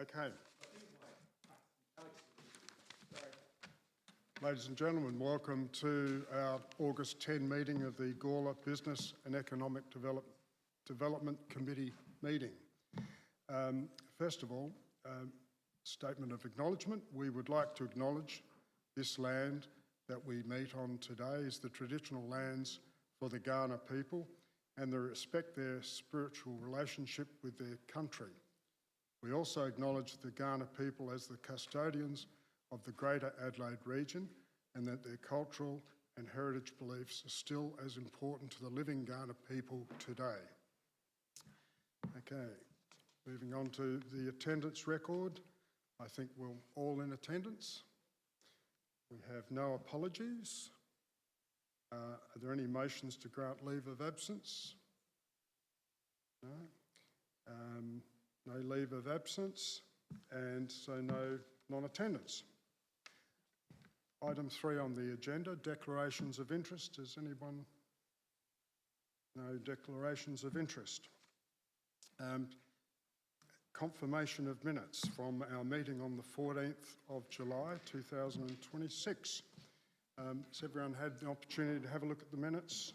Okay. Ladies and gentlemen, welcome to our August 10 meeting of the Gawler Business and Economic Development Committee meeting. First of all, statement of acknowledgement. We would like to acknowledge this land that we meet on today is the traditional lands for the Kaurna people and they respect their spiritual relationship with their country. We also acknowledge the Kaurna people as the custodians of the Greater Adelaide region and that their cultural and heritage beliefs are still as important to the living Kaurna people today. Okay, moving on to the attendance record. I think we're all in attendance. We have no apologies. Are there any motions to grant leave of absence? No. No leave of absence, and so no non-attendance. Item 3 on the agenda, declarations of interest. Does anyone? No declarations of interest. Confirmation of minutes from our meeting on the 14th of July 2026. Has everyone had the opportunity to have a look at the minutes?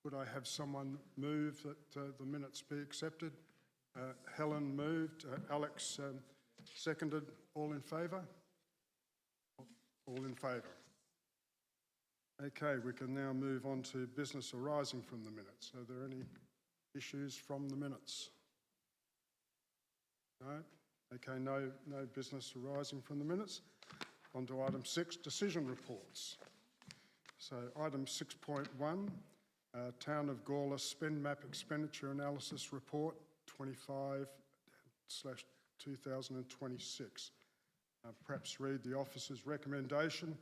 Would I have someone move that the minutes be accepted? Helen moved, Alex seconded. All in favour? All in favour. Okay, we can now move on to business arising from the minutes. Are there any issues from the minutes? No? Okay, no business arising from the minutes. On to item 6, decision reports. So item 6.1, Town of Gawler Spend Map Expenditure Analysis Report 25/2026. Perhaps read the officer's recommendation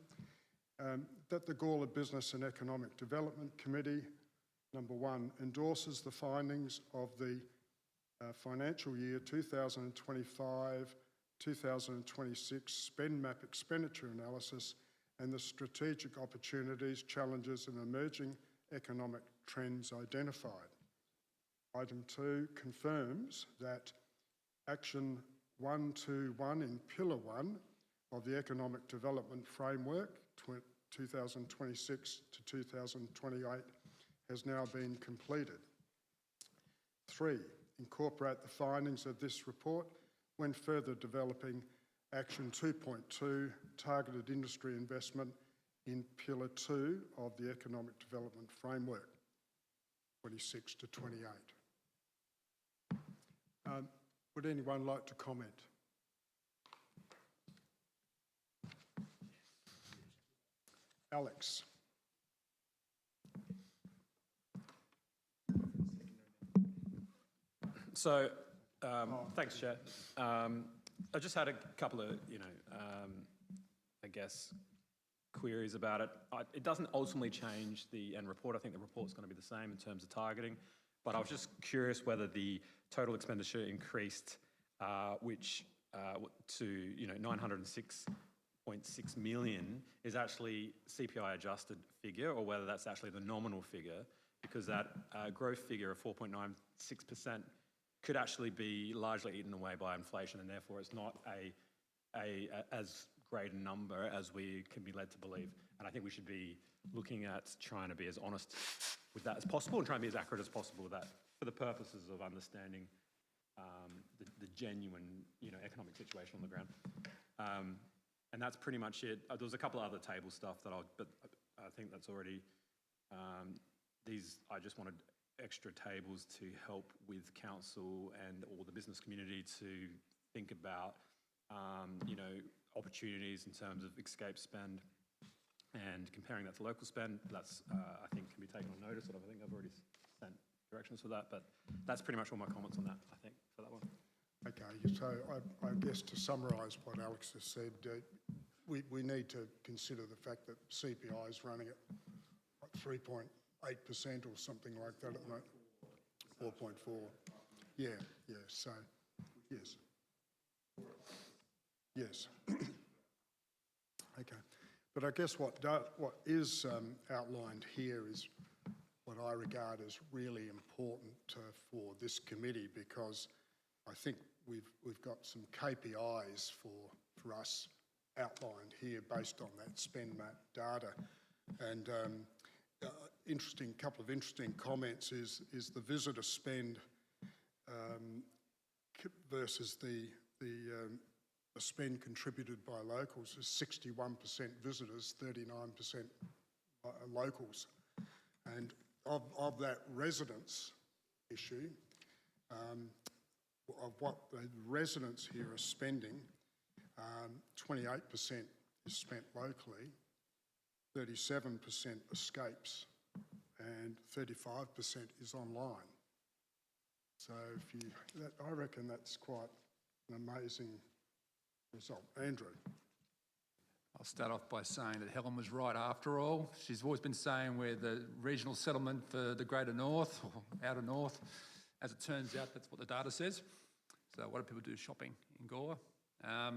that the Gawler Business and Economic Development Committee, number 1, endorses the findings of the financial year 2025-2026 Spend Map Expenditure Analysis and the strategic opportunities, challenges and emerging economic trends identified. Item 2 confirms that Action 121 in Pillar 1 of the Economic Development Framework 2026 to 2028 has now been completed. 3, incorporate the findings of this report when further developing Action 2.2, Targeted Industry Investment in Pillar 2 of the Economic Development Framework 26 to 28. Would anyone like to comment? Alex. So, thanks, Chair. I just had a couple of, I guess, queries about it. It doesn't ultimately change the end report. I think the report's going to be the same in terms of targeting, but I was just curious whether the total expenditure increased, which to 906.6 million is actually CPI adjusted figure, or whether that's actually the nominal figure, because that growth figure of 4.96% could actually be largely eaten away by inflation, and therefore it's not as great a number as we can be led to believe. And I think we should be looking at trying to be as honest with that as possible and trying to be as accurate as possible with that for the purposes of understanding the genuine economic situation on the ground. And that's pretty much it. There was a couple of other table stuff but I think that's already, I just wanted extra tables to help with council and all the business community to think about, opportunities in terms of escape spend and comparing that to local spend. That's, I think, can be taken on notice. I think I've already sent directions for that, but that's pretty much all my comments on that, I think, for that one. Okay, so I guess to summarise what Alex has said, we need to consider the fact that CPI is running at 3.8% or something like that at the moment. 4.4. Yeah, so, yes. Yes. Okay, but I guess what is outlined here is what I regard as really important for this committee, because I think we've got some KPIs for us outlined here based on that spend map data. And couple of interesting comments is the visitor spend versus the spend contributed by locals is 61% visitors, 39% locals. And of that residents issue, of what the residents here are spending, 28% is spent locally, 37% escapes, and 35% is online. So I reckon that's quite an amazing result. Andrew. I'll start off by saying that Helen was right after all. She's always been saying we're the regional settlement for the greater north or outer north. As it turns out, that's what the data says. So what do people do shopping in Gawler? I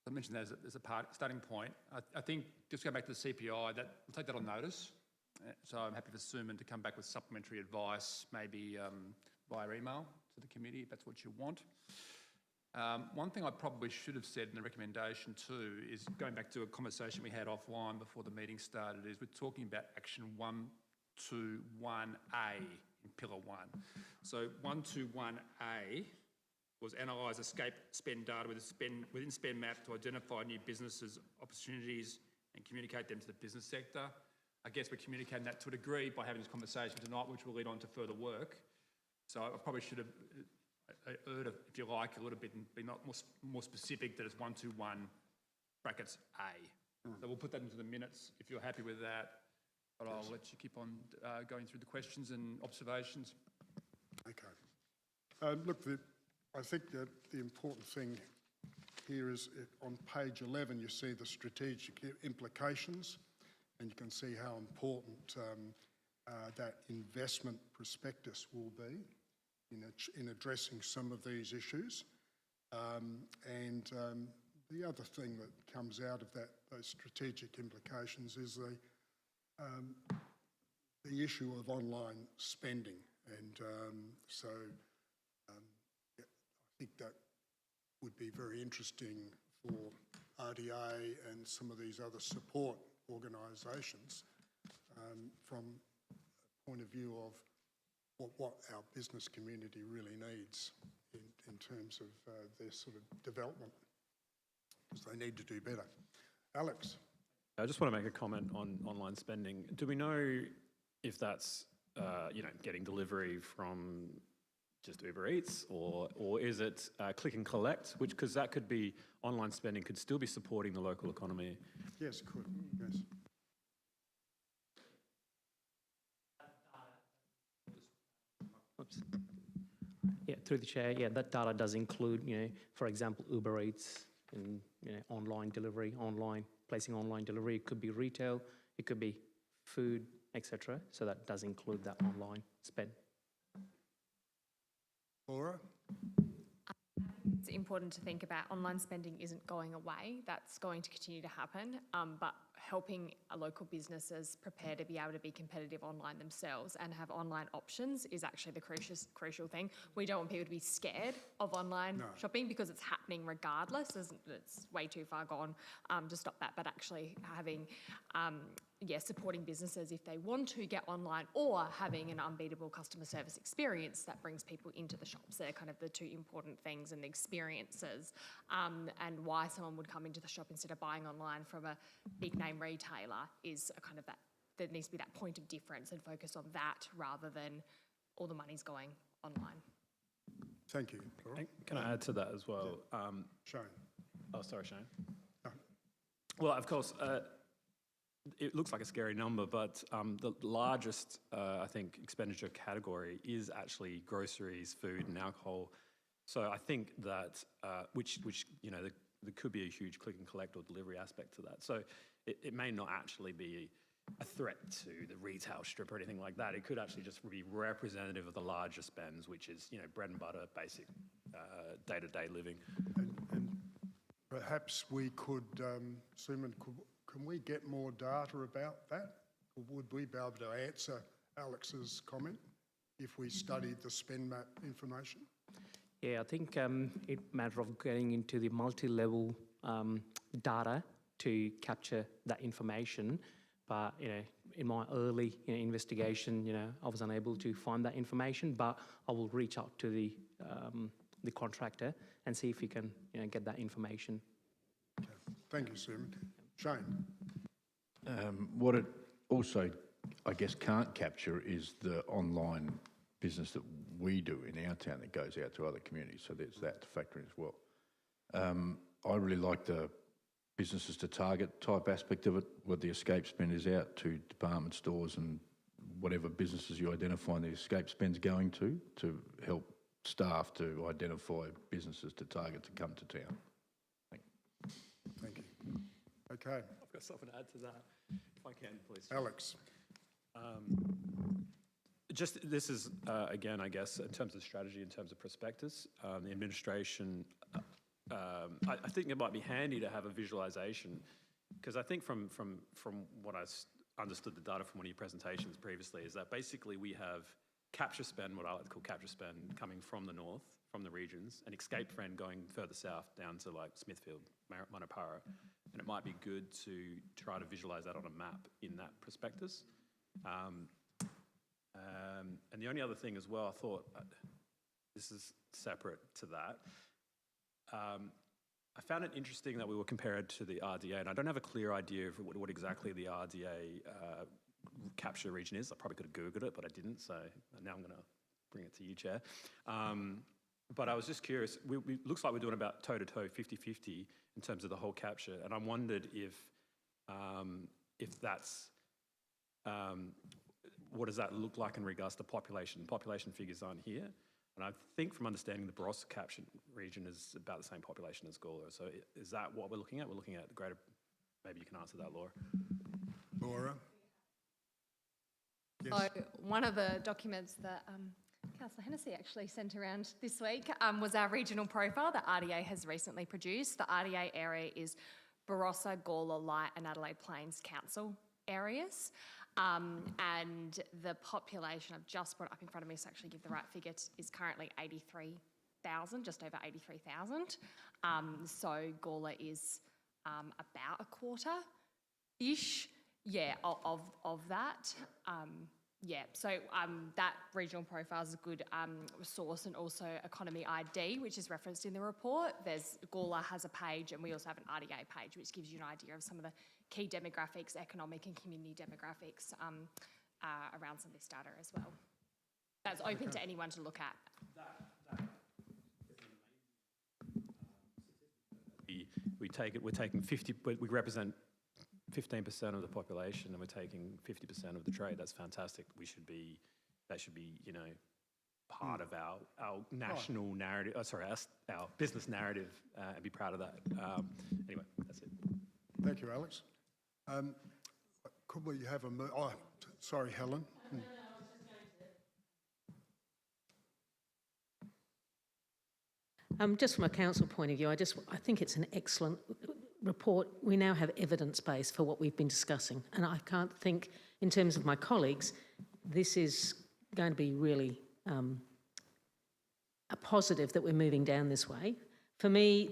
mentioned that as a starting point. I think just going back to the CPI, we'll take that on notice. So I'm happy for Suman to come back with supplementary advice, maybe via email to the committee if that's what you want. One thing I probably should have said in the recommendation too is going back to a conversation we had offline before the meeting started, is we're talking about action 121A in Pillar 1. So 121A was analyse escape spend data within spend map to identify new businesses, opportunities and communicate them to the business sector. I guess we're communicating that to a degree by having this conversation tonight, which will lead on to further work. So I probably should have erred, if you like, a little bit and be not more specific that it's 121 brackets A. So we'll put that into the minutes if you're happy with that, but I'll let you keep on going through the questions and observations. Okay. Look, I think that the important thing here is on page 11 you see the strategic implications, and you can see how important that investment prospectus will be in addressing some of these issues. The other thing that comes out of those strategic implications is the issue of online spending, and I think that would be very interesting for RDA and some of these other support organisations from a point of view of what our business community really needs in terms of their sort of development, because they need to do better. Alex. I just want to make a comment on online spending. Do we know if that's getting delivery from just Uber Eats, or is it click and collect? Because that could be, online spending could still be supporting the local economy. Yes, it could. Yes. Oops. Yeah, through the chair. Yeah, that data does include, for example, Uber Eats and online delivery, placing online delivery. It could be retail, it could be food, etc. So that does include that online spend. Laura? It's important to think about online spending isn't going away. That's going to continue to happen, but helping local businesses prepare to be able to be competitive online themselves and have online options is actually the crucial thing. We don't want people to be scared of online shopping because it's happening regardless. It's way too far gone to stop that, but actually having supporting businesses if they want to get online, or having an unbeatable customer service experience that brings people into the shops. They're kind of the two important things, and the experiences and why someone would come into the shop instead of buying online from a big name retailer is a kind of that. There needs to be that point of difference and focus on that rather than all the money's going online. Thank you. Can I add to that as well? Yeah. Shane. Oh, sorry, Shane. No. Well, of course, it looks like a scary number, but the largest, I think, expenditure category is actually groceries, food and alcohol. So I think that, which there could be a huge click and collect or delivery aspect to that. So it may not actually be a threat to the retail strip or anything like that. It could actually just be representative of the larger spends, which is, bread and butter, basic day-to-day living. And perhaps we could, Suman, can we get more data about that? Or would we be able to answer Alex's comment if we studied the spend map information? Yeah, I think it matter of getting into the multi-level data to capture that information. But in my early investigation, I was unable to find that information. But I will reach out to the contractor and see if we can get that information. Okay. Thank you, Simon. Shane. What it also, I guess, can't capture is the online business that we do in our town that goes out to other communities. So there's that to factor in as well. I really like the businesses to target type aspect of it, where the escape spend is out to department stores and whatever businesses you identify the escape spend's going to help staff to identify businesses to target to come to town. Thank you. Okay. I've got something to add to that, if I can, please. Alex. This is, again, I guess, in terms of strategy, in terms of prospectus, the administration, I think it might be handy to have a visualisation, because I think from what I understood the data from one of your presentations previously is that basically we have capture spend, what I like to call capture spend, coming from the north, from the regions, and escape spend going further south down to like Smithfield, Manapara, and it might be good to try to visualise that on a map in that prospectus. And the only other thing as well, I thought, this is separate to that, I found it interesting that we were compared to the RDA, and I don't have a clear idea of what exactly the RDA capture region is. I probably could have Googled it, but I didn't, so now I'm going to bring it to you, Chair. But I was just curious, looks like we're doing about toe-to-toe, 50-50 in terms of the whole capture, and I wondered if that's... what does that look like in regards to population? Population figures aren't here. And I think from understanding the Barossa captured region is about the same population as Gawler. So is that what we're looking at? We're looking at the greater... Maybe you can answer that, Laura. Laura. Yes. So one of the documents that Councillor Hennessy actually sent around this week was our regional profile that RDA has recently produced. The RDA area is Barossa, Gawler, Light and Adelaide Plains Council areas. And the population I've just brought up in front of me to actually give the right figure is currently 83,000, just over 83,000. So Gawler is about a quarter-ish, of that. So that regional profile is a good source, and also Economy ID, which is referenced in the report. Gawler has a page, and we also have an RDA page, which gives you an idea of some of the key demographics, economic and community demographics around some of this data as well. That's open to anyone to look at. We're taking 50, but we represent 15% of the population, and we're taking 50% of the trade. That's fantastic. That should be, part of our national narrative. Our business narrative, and be proud of that. Anyway, that's it. Thank you, Alex. Could we have a... Oh, sorry, Helen. Just from a council point of view, I think it's an excellent report. We now have evidence base for what we've been discussing, and I can't think, in terms of my colleagues, this is going to be really a positive that we're moving down this way. For me,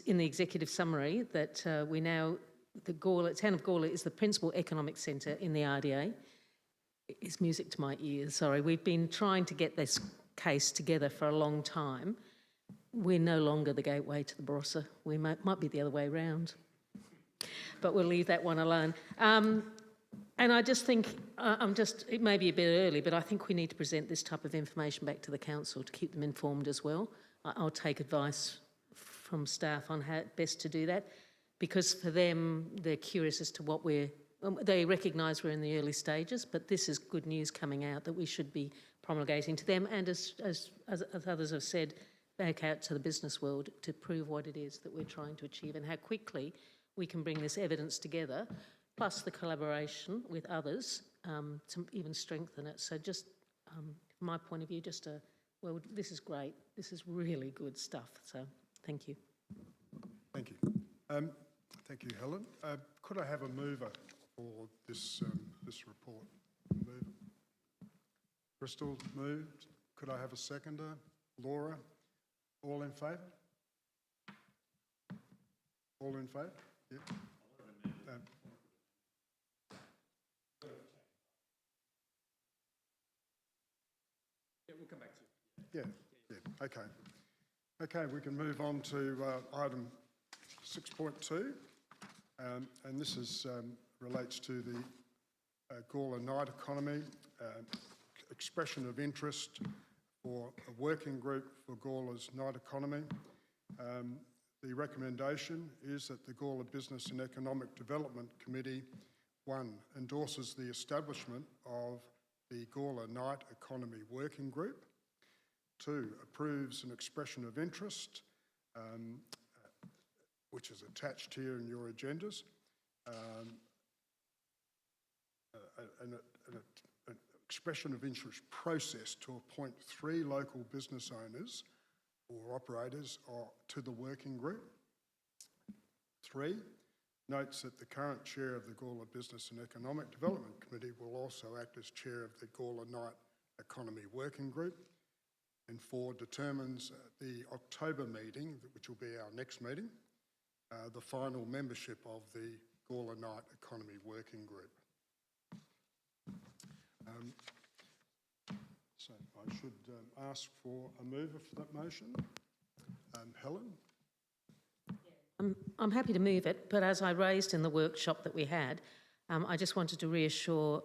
in the executive summary, that the town of Gawler is the principal economic centre in the RDA. It's music to my ears, sorry. We've been trying to get this case together for a long time. We're no longer the gateway to the Barossa. We might be the other way around. But we'll leave that one alone. And I just think, it may be a bit early, but I think we need to present this type of information back to the council to keep them informed as well. I'll take advice from staff on how best to do that, because for them, they're curious as to they recognise we're in the early stages, but this is good news coming out that we should be promulgating to them, and as others have said, back out to the business world to prove what it is that we're trying to achieve and how quickly we can bring this evidence together, plus the collaboration with others to even strengthen it. So just from my point of view, well, this is great. This is really good stuff. So thank you. Thank you. Thank you, Helen. Could I have a mover for this report? Mover. Crystal moved. Could I have a seconder? Laura? All in favour? All in favour? Yeah. Yeah, we'll come back to it. Yeah, okay. Okay, we can move on to item 6.2, and this is, relates to the Gawler night economy, expression of interest for a working group for Gawler's night economy. The recommendation is that the Gawler Business and Economic Development Committee, 1, endorses the establishment of the Gawler Night Economy Working Group. 2, approves an expression of interest, which is attached here in your agendas, an expression of interest process to appoint 3 local business owners or operators to the working group. 3, notes that the current chair of the Gawler Business and Economic Development Committee will also act as chair of the Gawler Night Economy Working Group. And 4, determines the October meeting, which will be our next meeting, the final membership of the Gawler Night Economy Working Group. So I should ask for a mover for that motion. Helen? I'm happy to move it, but as I raised in the workshop that we had, I just wanted to reassure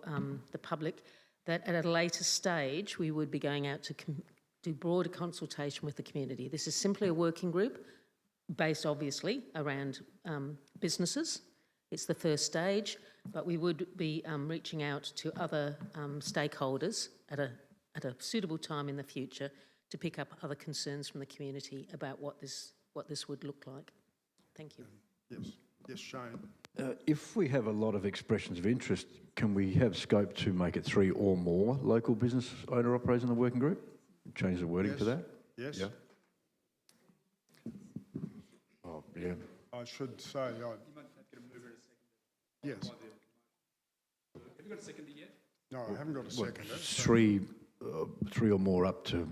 the public that at a later stage we would be going out to do broader consultation with the community. This is simply a working group based obviously around businesses. It's the first stage, but we would be reaching out to other stakeholders at a suitable time in the future to pick up other concerns from the community about what this would look like. Thank you. Yes, Shane. If we have a lot of expressions of interest, can we have scope to make it 3 or more local business owner operators in the working group? Change the wording to that? Yes. Yeah. Oh, yeah. I should say, You might have to get a mover in a second. yes. Have you got a second yet? No, I haven't got a second. 3 or more up to,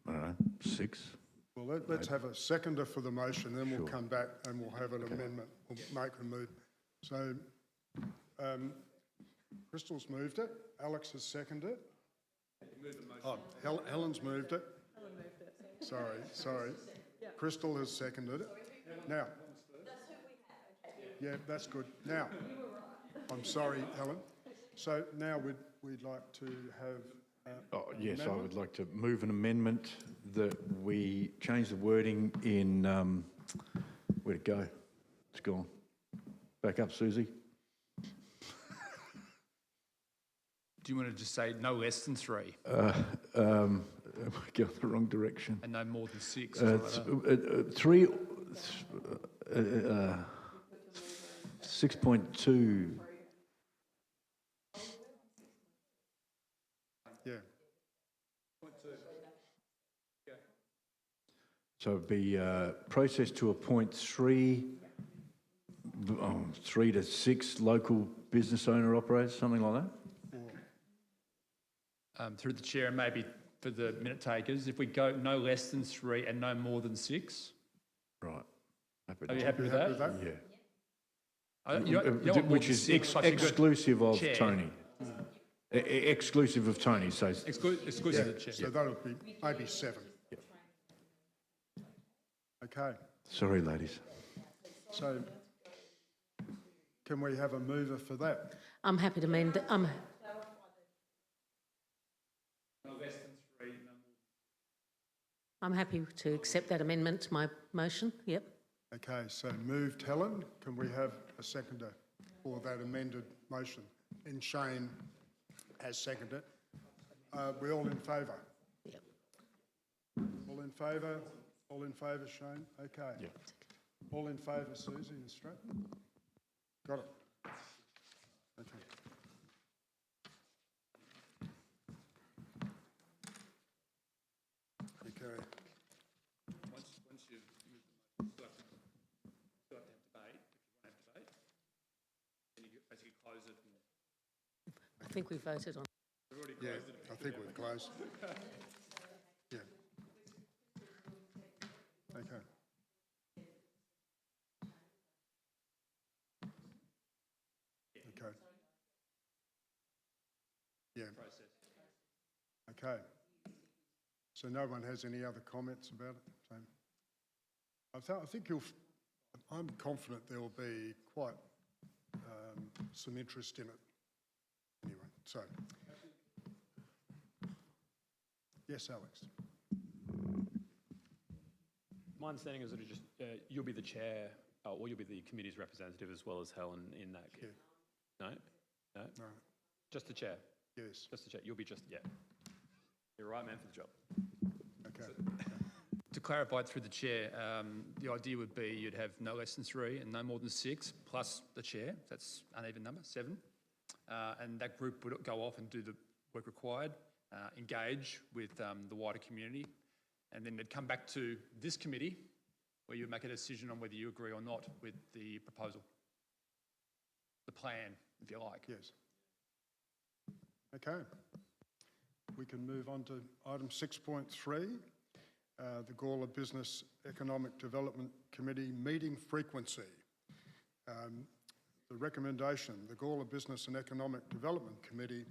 I don't know, 6. Well, let's have a seconder for the motion, then we'll come back and we'll have an amendment. We'll make a move. So, Crystal's moved it. Alex has seconded it. Oh, Helen's moved it. Helen moved it. Sorry. Crystal has seconded it. Now. Yeah, that's good. Now, I'm sorry, Helen. So now we'd like to have. Yes, I would like to move an amendment that we change the wording in, where'd it go? It's gone. Back up, Susie. Do you want to just say no less than 3? Go the wrong direction. And no more than 6? 3, 6.2. Yeah. So it'd be process to appoint 3 to 6 local business owner operators, something like that? Through the chair and maybe for the minute takers, if we go no less than 3 and no more than 6. Right. Are you happy with that? Yeah. You don't want more Which than is 6, plus you've got exclusive of chair. Tony. Exclusive of Tony, so... Exclusive of the chair. So that'll be maybe 7. Yep. Okay. Sorry, ladies. So can we have a mover for that? I'm happy to amend it. I'm happy to accept that amendment to my motion. Yep. Okay, so moved Helen. Can we have a seconder for that amended motion? And Shane has seconded. We all in favour? Yep. All in favour? All in favour, Shane? Okay. Yep. All in favour, Susie and Stratton? Got it. Okay. Okay. Once you've moved the motion, still have to have debate. If you want to have debate, then you basically close it. I think we voted on. We've already Yeah, I think we're close. Yeah. Okay. Okay. Yeah. Okay. So no one has any other comments about it? Same. I think I'm confident there will be quite some interest in it. Anyway, so. Yes, Alex. My understanding is that it just, you'll be the chair, or you'll be the committee's representative as well as Helen in that. Yeah. No? No? No. Just the chair? Yes. Just the chair. You'll be just, yeah. You're the right man for the job. Okay. To clarify it through the chair, the idea would be you'd have no less than 3 and no more than 6, plus the chair, that's uneven number, 7. And that group would go off and do the work required, engage with the wider community, and then they'd come back to this committee where you make a decision on whether you agree or not with the proposal, the plan, if you like. Yes. Okay. We can move on to item 6.3, the Gawler Business Economic Development Committee meeting frequency. The recommendation, the Gawler Business and Economic Development Committee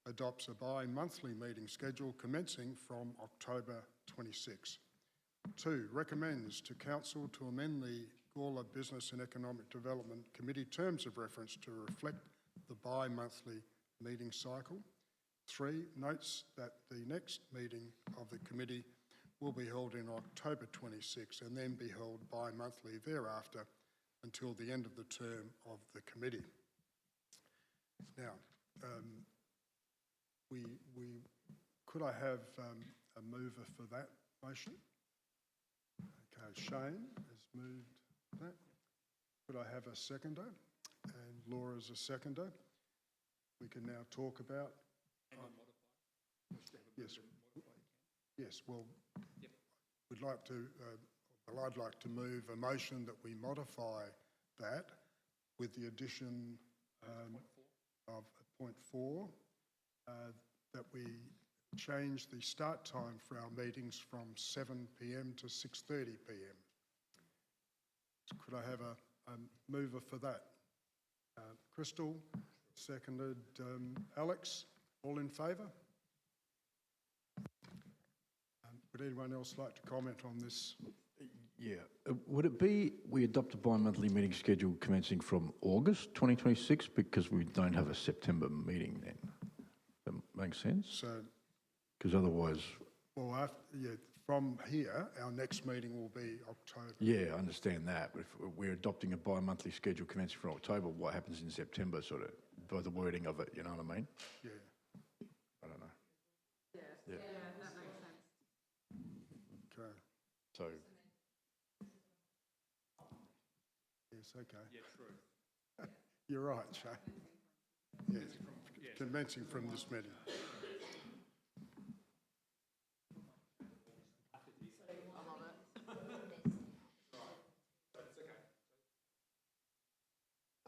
adopts a bi-monthly meeting schedule commencing from October 26. 2, recommends to Council to amend the Gawler Business and Economic Development Committee terms of reference to reflect the bi-monthly meeting cycle. 3, notes that the next meeting of the committee will be held in October 26 and then be held bi-monthly thereafter until the end of the term of the committee. Now, could I have a mover for that motion? Okay, Shane has moved that. Could I have a seconder? And Laura's a seconder. We can now talk about. Yes. Yes. Well, we'd like to. Well, I'd like to move a motion that we modify that with the addition of point 4, that we change the start time for our meetings from 7 p.m. to 6:30 p.m. So could I have a mover for that? Crystal, seconded. Alex, all in favour? Would anyone else like to comment on this? Yeah. Would it be we adopt a bi-monthly meeting schedule commencing from August 2026 because we don't have a September meeting then? That makes sense? So, because otherwise... well, from here, our next meeting will be October. Yeah, I understand that. But if we're adopting a bi-monthly schedule commencing from October, what happens in September, sort of, by the wording of it, you know what I mean? Yeah. I don't know. Yeah, Yeah. that makes sense. Okay. So... Yes, okay. Yeah, true. You're right, Shane. Yes, commencing from this meeting.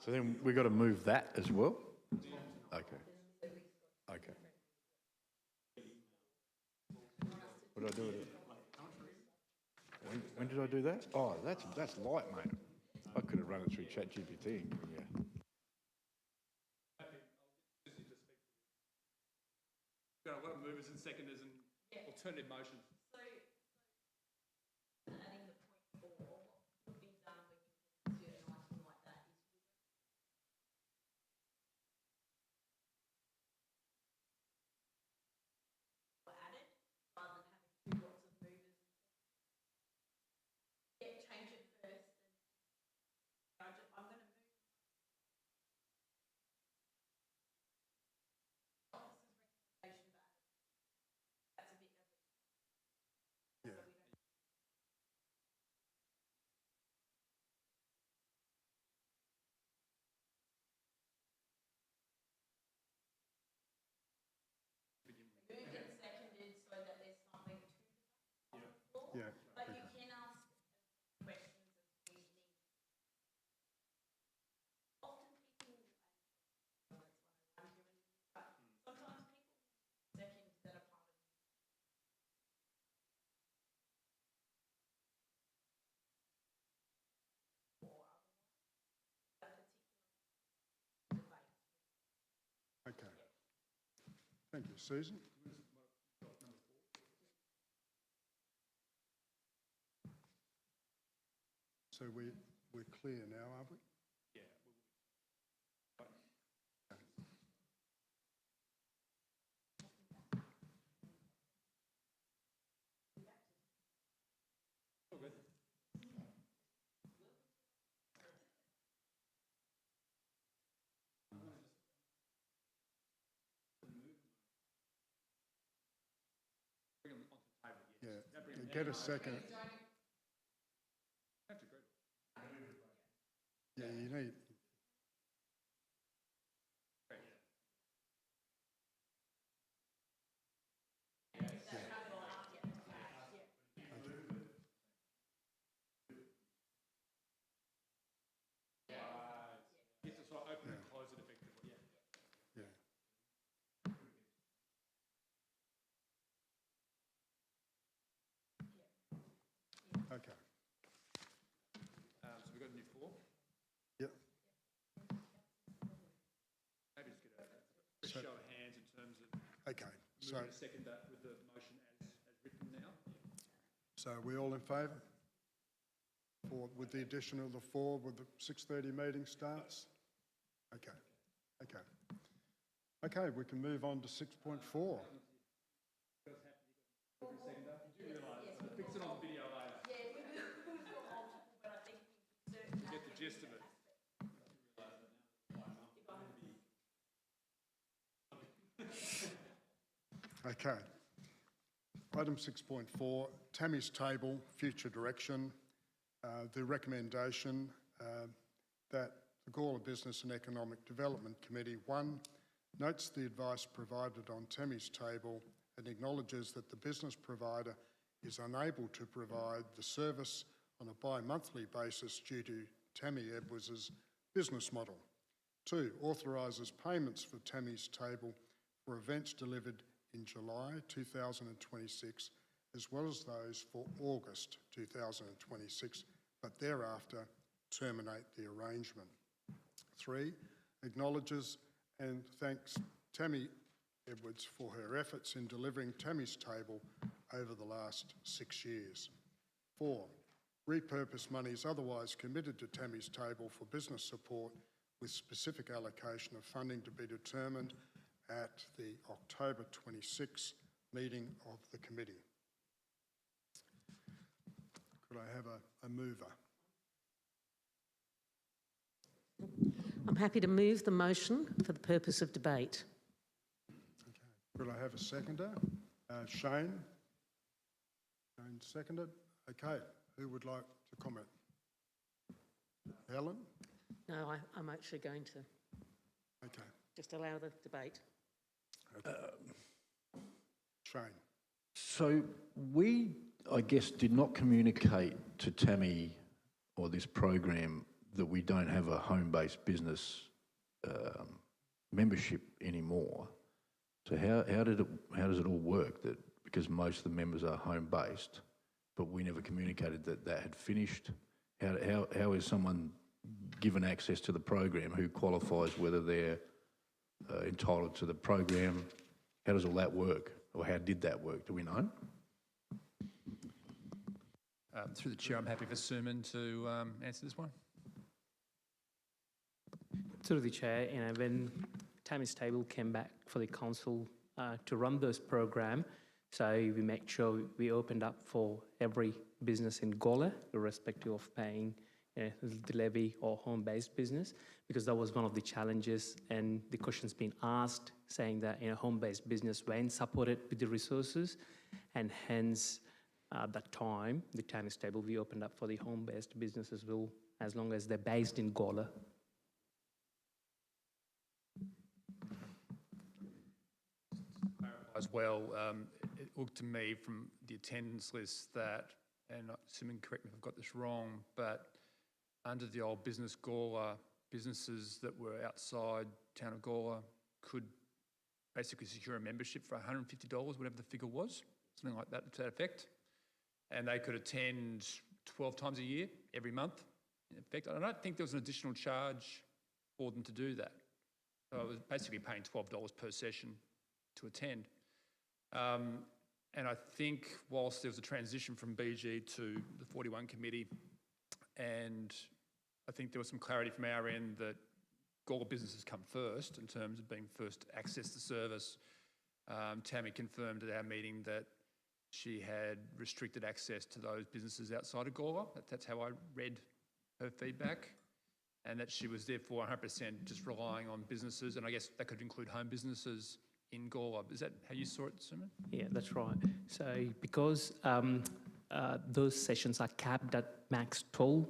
So then we've got to move that as well? Okay. Okay. What did I do with it? When did I do that? Oh, that's light, mate. I could have run it through ChatGPT and given you... Got a lot of movers and seconders and alternative motions. Adding the point 4, what could be done when you consider an item like that is added rather than having 2 lots of movers. Yeah, change it first. And I'm going to move officer's recommendation, but that's a bit of a Thank you. Susan? So we're clear now, are we? Yeah, get a second. Yeah, you need. Yeah. Okay. So we've got a new floor. Yep. Maybe just get a show of hands in terms of Okay. So, moving a second that with the motion as written now. so are we all in favour? With the addition of the 4, with the 6:30 meeting starts? Okay. Okay. Okay, we can move on to 6.4. Fix it on the video later. You get the gist of it. Okay. Item 6.4, Tammy's table, future direction. The recommendation that the Gawler Business and Economic Development Committee, 1, notes the advice provided on Tammy's table and acknowledges that the business provider is unable to provide the service on a bi-monthly basis due to Tammy Edwards' business model. 2, authorises payments for Tammy's table for events delivered in July 2026, as well as those for August 2026, but thereafter terminate the arrangement. 3, acknowledges and thanks Tammy Edwards for her efforts in delivering Tammy's table over the last 6 years. 4, repurpose monies otherwise committed to Tammy's table for business support with specific allocation of funding to be determined at the October 26 meeting of the committee. Could I have a mover? I'm happy to move the motion for the purpose of debate. Okay. Could I have a seconder? Shane? Shane seconded. Okay. Who would like to comment? Helen? No, I'm actually going to Okay. just allow the debate. Okay. Shane? So we, I guess, did not communicate to Tammy or this program that we don't have a home-based business membership anymore. So how does it all work? That because most of the members are home-based, but we never communicated that that had finished. How is someone given access to the program who qualifies whether they're entitled to the program? How does all that work, or how did that work? Do we know? Through the chair, I'm happy for Suman to answer this one. Through the chair, when Tammy's table came back for the council to run this program, so we make sure we opened up for every business in Gawler, irrespective of paying the levy or home-based business, because that was one of the challenges, and the question's been asked saying that home-based business weren't supported with the resources, and hence at that time, the Tammy's table, we opened up for the home-based businesses as long as they're based in Gawler. As well, it looked to me from the attendance list that, and Suman, correct me if I've got this wrong, but under the old business Gawler, businesses that were outside town of Gawler could basically secure a membership for $150, whatever the figure was, something like that to that effect. And they could attend 12 times a year, every month, in effect. I don't think there was an additional charge for them to do that. So I was basically paying $12 per session to attend. And I think whilst there was a transition from BG to the 41 committee, and I think there was some clarity from our end that Gawler businesses come first in terms of being first to access the service. Tammy confirmed at our meeting that she had restricted access to those businesses outside of Gawler. That's how I read her feedback, and that she was therefore 100% just relying on businesses, and I guess that could include home businesses in Gawler. Is that how you saw it, Suman? Yeah, that's right. So because those sessions are capped at max 12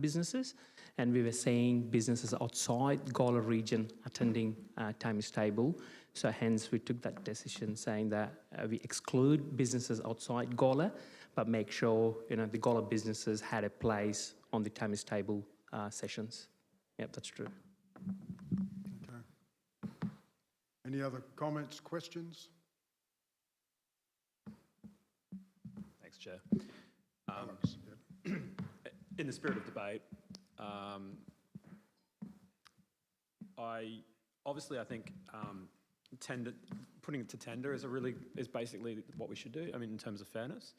businesses, and we were seeing businesses outside Gawler region attending Tammy's table. So hence we took that decision saying that we exclude businesses outside Gawler, but make sure the Gawler businesses had a place on the Tammy's table sessions. Yep, that's true. Okay. Any other comments, questions? Thanks, Chair. Alex, yeah. In the spirit of debate, I think putting it to tender is basically what we should do. I mean, in terms of fairness,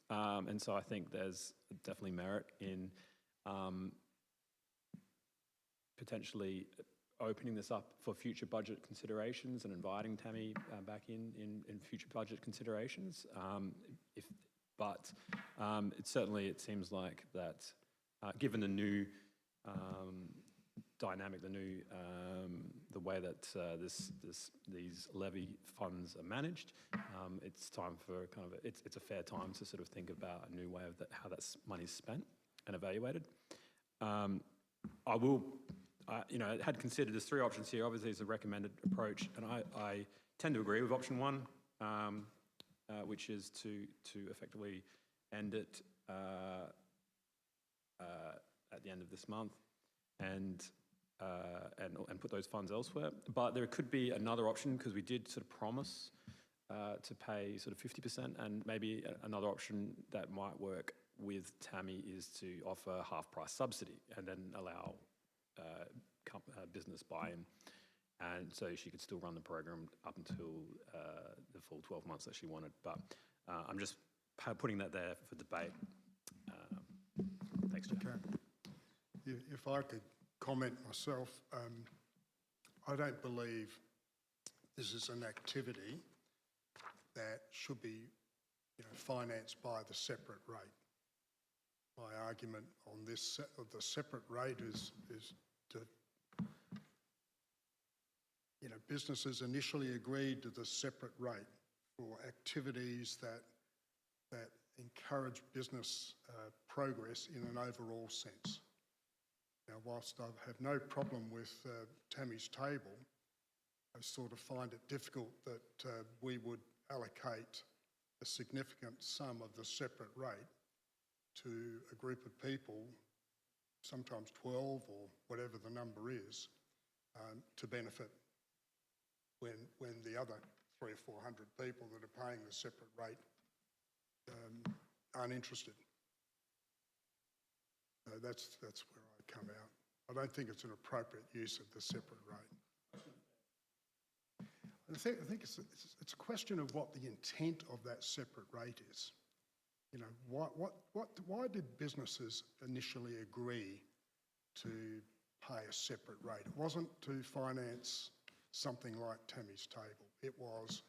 and so I think there's definitely merit in potentially opening this up for future budget considerations and inviting Tammy back in future budget considerations. It seems like that, given the new dynamic, the way that these levy funds are managed, it's time for it's a fair time to sort of think about a new way of how that money's spent and evaluated. I had considered there's three options here. Obviously, it's a recommended approach, and I tend to agree with option one, which is to effectively end it at the end of this month, and put those funds elsewhere. But there could be another option, because we did sort of promise to pay sort of 50%, and maybe another option that might work with Tammy is to offer half-price subsidy and then allow business buy-in, and so she could still run the program up until the full 12 months that she wanted. But I'm just putting that there for debate. Thanks, Jeff. Okay. If I could comment myself, I don't believe this is an activity that should be financed by the separate rate. My argument on this, the separate rate is to, businesses initially agreed to the separate rate for activities that encourage business progress in an overall sense. Now, whilst I have no problem with Tammy's table, I sort of find it difficult that we would allocate a significant sum of the separate rate to a group of people, sometimes 12 or whatever the number is, to benefit when the other 300 or 400 people that are paying the separate rate aren't interested. So that's where I come out. I don't think it's an appropriate use of the separate rate. I think it's a question of what the intent of that separate rate is. Why did businesses initially agree to pay a separate rate? It wasn't to finance something like Tammy's table. It was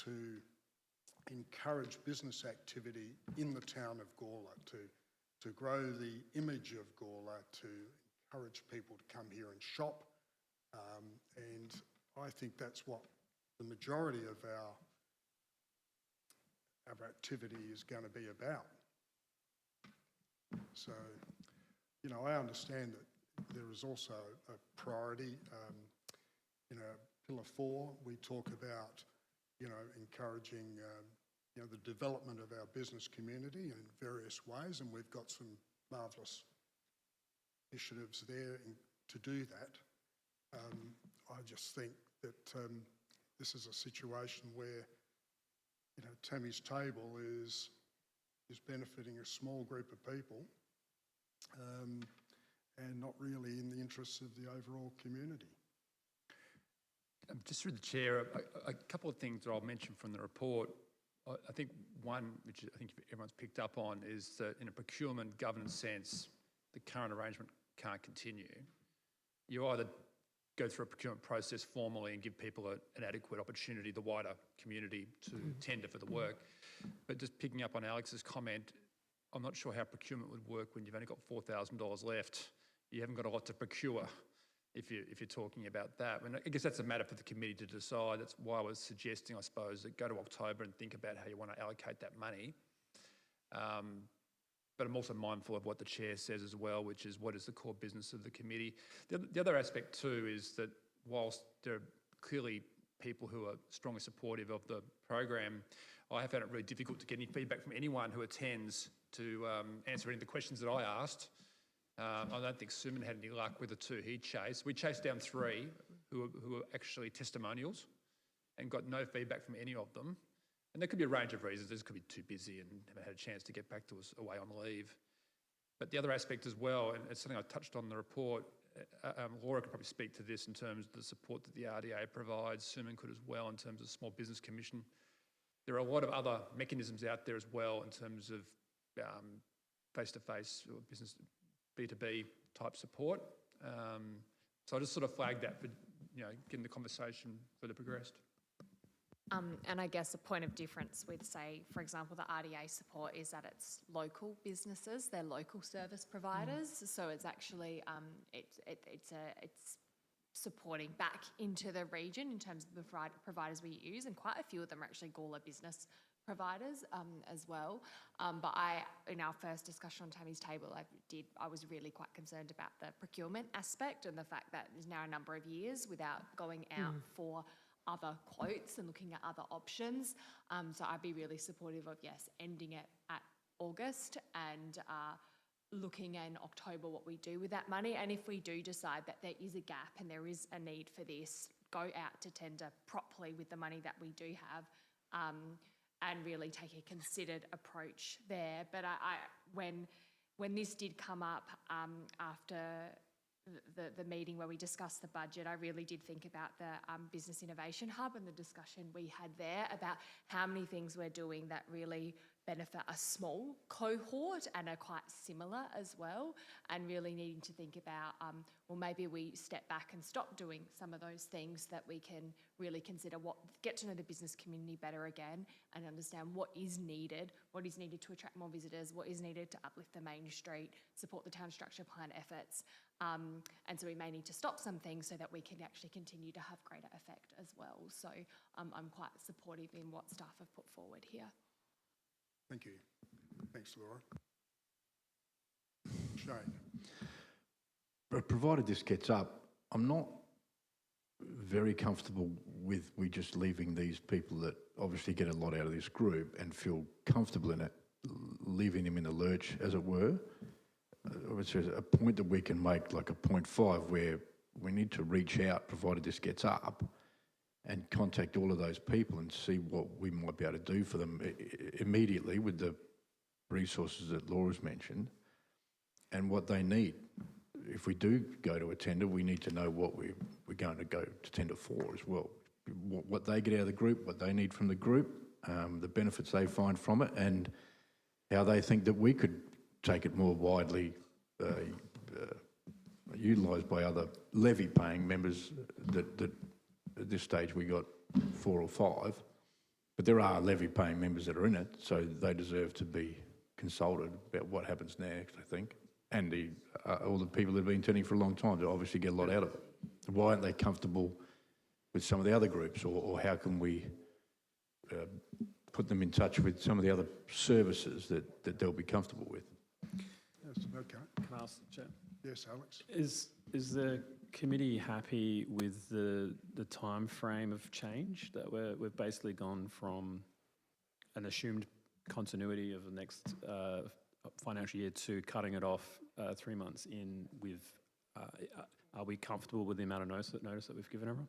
to encourage business activity in the town of Gawler, to grow the image of Gawler, to encourage people to come here and shop. And I think that's what the majority of our activity is going to be about. So, I understand that there is also a priority. Pillar 4, we talk about, encouraging, the development of our business community in various ways, and we've got some marvellous initiatives there to do that. I just think that this is a situation where Tammy's table is benefiting a small group of people and not really in the interests of the overall community. Just through the chair, a couple of things that I'll mention from the report. I think one, which I think everyone's picked up on, is that in a procurement governance sense, the current arrangement can't continue. You either go through a procurement process formally and give people an adequate opportunity, the wider community, to tender for the work. But just picking up on Alex's comment, I'm not sure how procurement would work when you've only got $4,000 left. You haven't got a lot to procure if you're talking about that. And I guess that's a matter for the committee to decide. That's why I was suggesting, I suppose, that go to October and think about how you want to allocate that money. But I'm also mindful of what the chair says as well, which is what is the core business of the committee. The other aspect too is that whilst there are clearly people who are strongly supportive of the program, I have found it really difficult to get any feedback from anyone who attends to answer any of the questions that I asked. I don't think Suman had any luck with the two he chased. We chased down 3 who were actually testimonials and got no feedback from any of them. And there could be a range of reasons. This could be too busy and haven't had a chance to get back to us away on leave. But the other aspect as well, and it's something I touched on in the report, Laura could probably speak to this in terms of the support that the RDA provides. Suman could as well in terms of Small Business Commission. There are a lot of other mechanisms out there as well in terms of face-to-face or business B2B type support. So I just sort of flagged that for getting the conversation further progressed. And I guess a point of difference with, say, for example, the RDA support is that it's local businesses, they're local service providers. So it's actually it's supporting back into the region in terms of the providers we use, and quite a few of them are actually Gawler business providers as well. But in our first discussion on Tammy's table, I was really quite concerned about the procurement aspect and the fact that there's now a number of years without going out for other quotes and looking at other options. So I'd be really supportive of, yes, ending it at August and looking in October what we do with that money. And if we do decide that there is a gap and there is a need for this, go out to tender properly with the money that we do have, and really take a considered approach there. But when this did come up after the meeting where we discussed the budget, I really did think about the Business Innovation Hub and the discussion we had there about how many things we're doing that really benefit a small cohort and are quite similar as well, and really needing to think about, well, maybe we step back and stop doing some of those things that we can really consider get to know the business community better again and understand what is needed to attract more visitors, what is needed to uplift the main street, support the town structure plan efforts. And so we may need to stop some things so that we can actually continue to have greater effect as well. So I'm quite supportive in what staff have put forward here. Thank you. Thanks, Laura. Shane. But provided this gets up, I'm not very comfortable with we just leaving these people that obviously get a lot out of this group and feel comfortable in it, leaving them in the lurch, as it were. It's a point that we can make, like a 0.5, where we need to reach out, provided this gets up, and contact all of those people and see what we might be able to do for them immediately with the resources that Laura's mentioned and what they need. If we do go to a tender, we need to know what we're going to go to tender for as well. What they get out of the group, what they need from the group, the benefits they find from it, and how they think that we could take it more widely utilised by other levy-paying members that at this stage we got 4 or 5, but there are levy-paying members that are in it, so they deserve to be consulted about what happens next, I think. And all the people that have been tending for a long time to obviously get a lot out of it. Why aren't they comfortable with some of the other groups, or how can we put them in touch with some of the other services that they'll be comfortable with? Yes, okay. Can I ask, Chair? Yes, Alex. Is the committee happy with the time frame of change that we've basically gone from an assumed continuity of the next financial year to cutting it off 3 months in with? Are we comfortable with the amount of notice that we've given everyone?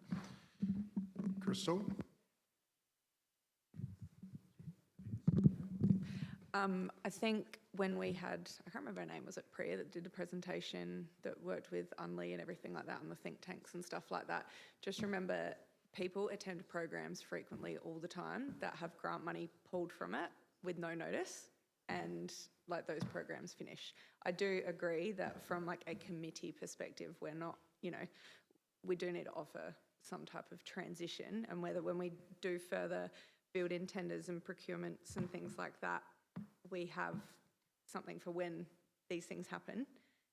Crystal? I think when we had, I can't remember her name, was it Priya that did a presentation that worked with Unley and everything like that, and the think tanks and stuff like that. Just remember people attend programs frequently all the time that have grant money pulled from it with no notice, and like those programs finish. I do agree that from like a committee perspective, we're not, you know, we do need to offer some type of transition, and whether when we do further build in tenders and procurements and things like that, we have something for when these things happen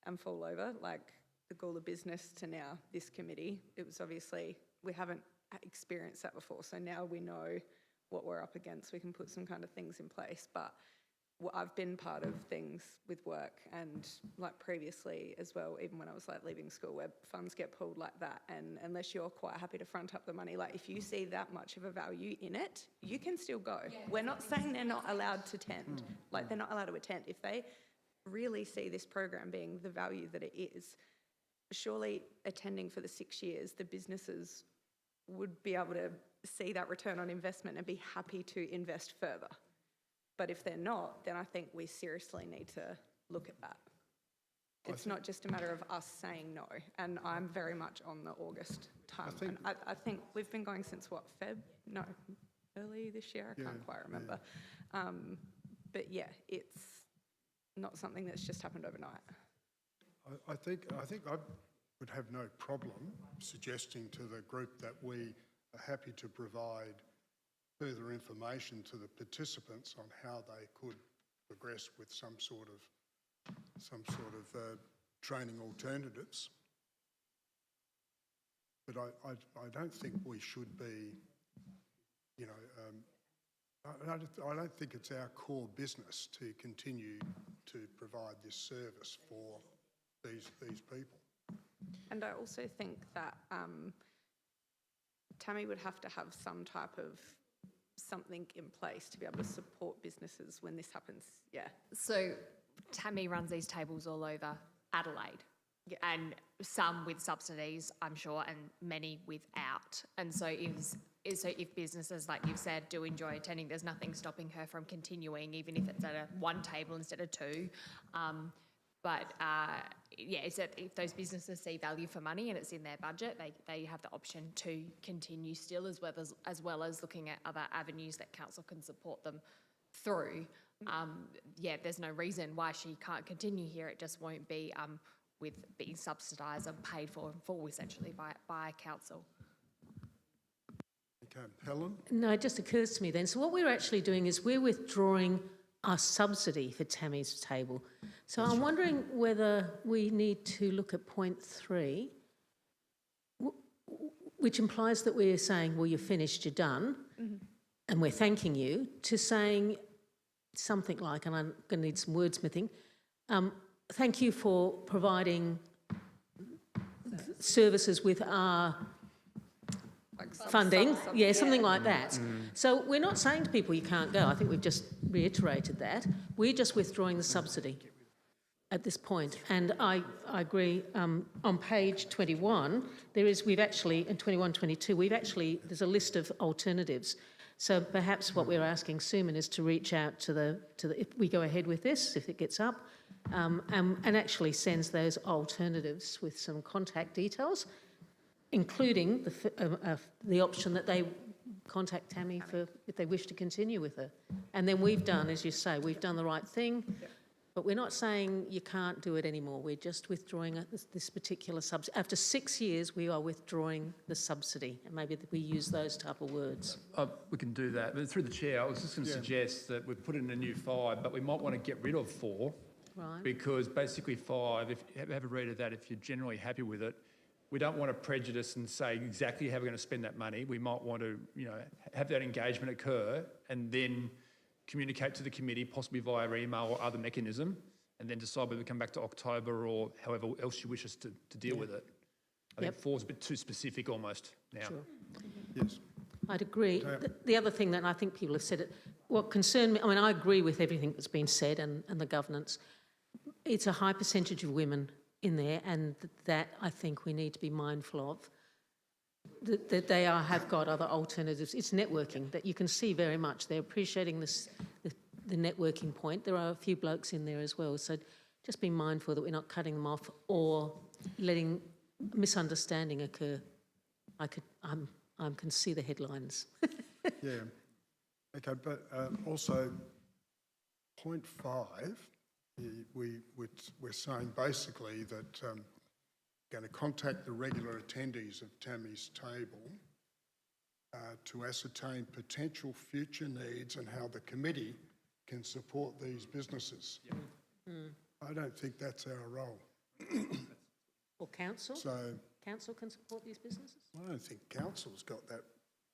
and fall over, like the Gawler business to now this committee. It was obviously, we haven't experienced that before, so now we know what we're up against. We can put some kind of things in place, but I've been part of things with work and like previously as well, even when I was like leaving school, where funds get pulled like that, and unless you're quite happy to front up the money, like if you see that much of a value in it, you can still go. We're not saying they're not allowed to attend, like they're not allowed to attend. If they really see this program being the value that it is, surely attending for the 6 years, the businesses would be able to see that return on investment and be happy to invest further. But if they're not, then I think we seriously need to look at that. It's not just a matter of us saying no, and I'm very much on the August time. I think we've been going since what, Feb? No, early this year, I can't quite remember. But yeah, it's not something that's just happened overnight. I think I would have no problem suggesting to the group that we are happy to provide further information to the participants on how they could progress with some sort of training alternatives. But I don't think we should be, you know, I don't think it's our core business to continue to provide this service for these people. And I also think that Tammy would have to have some type of something in place to be able to support businesses when this happens. Yeah. So Tammy runs these tables all over Adelaide, and some with subsidies, I'm sure, and many without. And so if businesses, like you've said, do enjoy attending, there's nothing stopping her from continuing, even if it's at one table instead of two. It's that if those businesses see value for money and it's in their budget, they have the option to continue still, as well as looking at other avenues that council can support them through. There's no reason why she can't continue here. It just won't be with being subsidised and paid for in full, essentially, by council. Okay, Helen? No, it just occurs to me then. So what we're actually doing is we're withdrawing our subsidy for Tammy's table. So I'm wondering whether we need to look at point 3, which implies that we're saying, well, you're finished, you're done, and we're thanking you, to saying something like, and I'm going to need some wordsmithing, thank you for providing services with our funding, something like that. So we're not saying to people you can't go. I think we've just reiterated that. We're just withdrawing the subsidy at this point. And I agree, on page 21, we've actually, in 21, 22, there's a list of alternatives. So perhaps what we're asking Suman is to reach out to the if we go ahead with this, if it gets up, and actually sends those alternatives with some contact details, including the option that they contact Tammy for if they wish to continue with her. And then we've done, as you say, we've done the right thing, but we're not saying you can't do it anymore. We're just withdrawing this particular subsidy. After 6 years, we are withdrawing the subsidy, and maybe we use those type of words. We can do that. But through the chair, I was just going to suggest that we put in a new 5, but we might want to get rid of 4. Right. Because basically 5, if you have a read of that, if you're generally happy with it, we don't want to prejudice and say exactly how we're going to spend that money. We might want to, have that engagement occur and then communicate to the committee, possibly via email or other mechanism, and then decide whether we come back to October or however else you wish us to deal with it. I think 4's a bit too specific almost now. Sure. Yes. I'd agree. The other thing that I think people have said, what concerned me, I agree with everything that's been said and the governance. It's a high percentage of women in there, and that I think we need to be mindful of, that they have got other alternatives. It's networking that you can see very much. They're appreciating the networking point. There are a few blokes in there as well, so just be mindful that we're not cutting them off or letting misunderstanding occur. I can see the headlines. Yeah. Okay, but also, point 5, we're saying basically that going to contact the regular attendees of Tammy's table to ascertain potential future needs and how the committee can support these businesses. I don't think that's our role. Or council? So Council can support these businesses? I don't think council's got that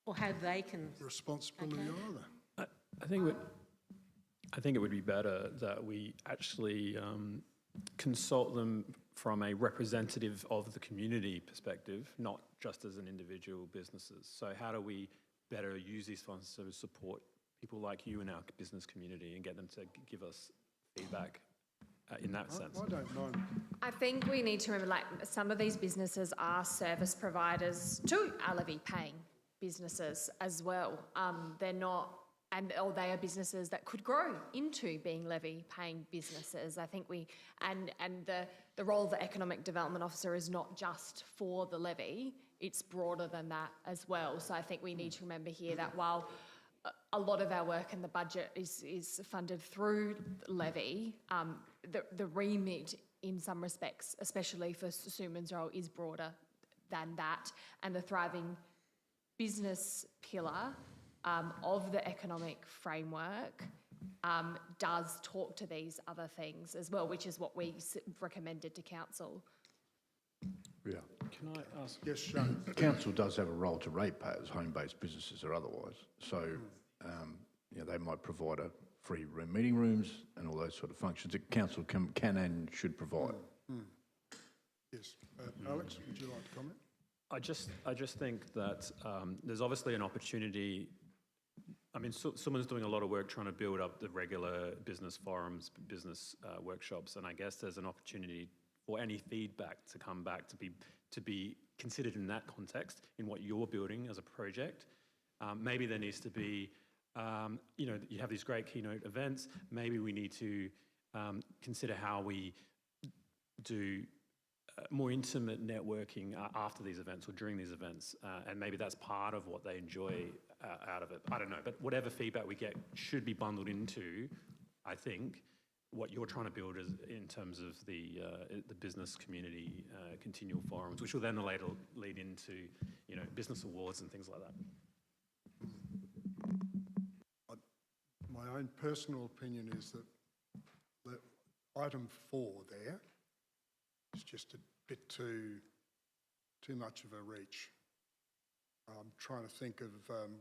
Or how they can, responsibility either. I think it would be better that we actually consult them from a representative of the community perspective, not just as an individual businesses. So how do we better use these funds to support people like you in our business community and get them to give us feedback in that sense? I don't mind. I think we need to remember, like, some of these businesses are service providers to our levy paying businesses as well. They're not, or they are businesses that could grow into being levy paying businesses. I think and the role of the Economic Development Officer is not just for the levy, it's broader than that as well. So I think we need to remember here that while a lot of our work in the budget is funded through levy, the remit in some respects, especially for Suman's role, is broader than that. And the thriving business pillar of the economic framework does talk to these other things as well, which is what we recommended to council. Yeah. Can I ask? Yes, Shane. Council does have a role to ratepayers, home-based businesses or otherwise. So, they might provide free meeting rooms and all those sort of functions that council can and should provide. Yes. Alex, would you like to comment? I just think that there's obviously an opportunity. I mean, someone's doing a lot of work trying to build up the regular business forums, business workshops, and I guess there's an opportunity for any feedback to come back to be considered in that context, in what you're building as a project. Maybe there needs to be, you have these great keynote events. Maybe we need to consider how we do more intimate networking after these events or during these events, and maybe that's part of what they enjoy out of it. I don't know, but whatever feedback we get should be bundled into, I think, what you're trying to build is in terms of the business community continual forums, which will then later lead into business awards and things like that. My own personal opinion is that item 4 there is just a bit too much of a reach. I'm trying to think of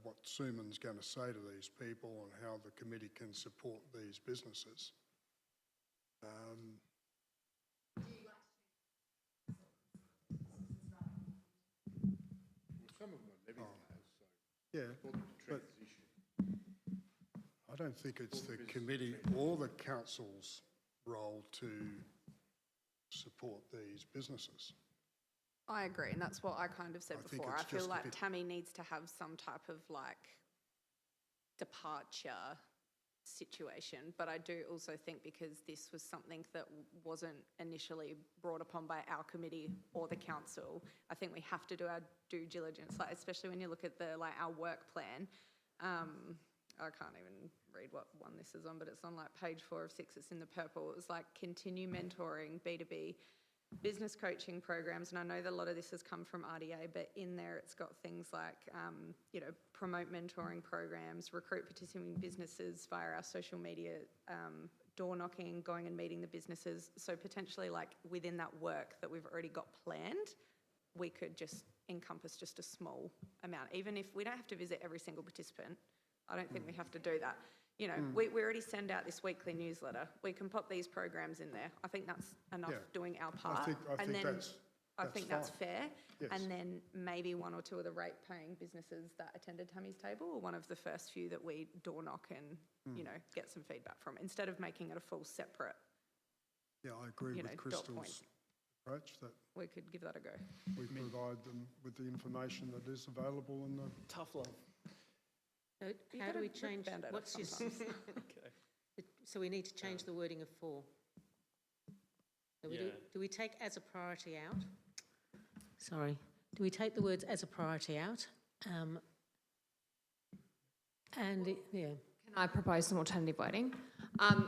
what Suman's going to say to these people and how the committee can support these businesses. Some of them are living so Yeah, but I don't think it's the committee or the council's role to support these businesses. I agree, and that's what I kind of said I think before. it's I feel just a like bit- Tammy needs to have some type of departure situation, but I do also think because this was something that wasn't initially brought upon by our committee or the council, I think we have to do our due diligence, especially when you look at our work plan. I can't even read what one this is on, but it's on page 4 of 6, it's in the purple. It was continue mentoring B2B business coaching programs, and I know that a lot of this has come from RDA, but in there it's got things like, promote mentoring programs, recruit participating businesses via our social media, door knocking, going and meeting the businesses. So potentially within that work that we've already got planned, we could just encompass just a small amount. Even if we don't have to visit every single participant, I don't think we have to do that. We already send out this weekly newsletter. We can pop these programs in there. I think that's enough doing our part. I think that's fair. Yes. And then maybe 1 or 2 of the rate-paying businesses that attended Tammy's table, or one of the first few that we door knock and, get some feedback from, instead of making it a full separate. Yeah, I agree with dot Crystal's point. approach that We could give that a go. we provide them with the information that is available in the... Tough love. So You how do gotta we rip change, Band-Aid off what's your, sometimes. so we need to change the wording of 4. So do we take as a priority out? Sorry, do we take the words as a priority out? Yeah. Can I propose some alternative wording?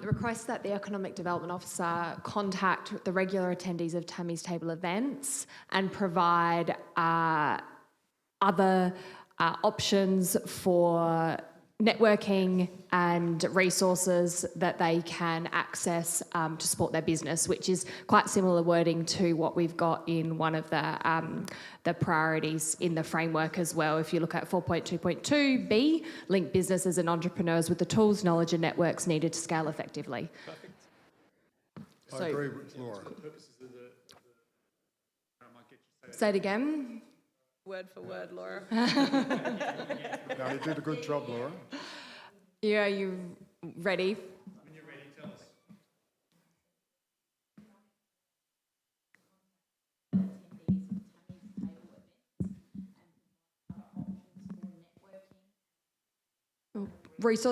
Request that the Economic Development Officer contact the regular attendees of Tammy's Table events and provide other options for networking and resources that they can access to support their business, which is quite similar wording to what we've got in one of the priorities in the framework as well. If you look at 4.2.2b, link businesses and entrepreneurs with the tools, knowledge and networks needed to scale effectively. I agree with Laura. Say it again. Word for word, Laura. No, you did a good job, Laura. Yeah, are you ready? When you're ready, tell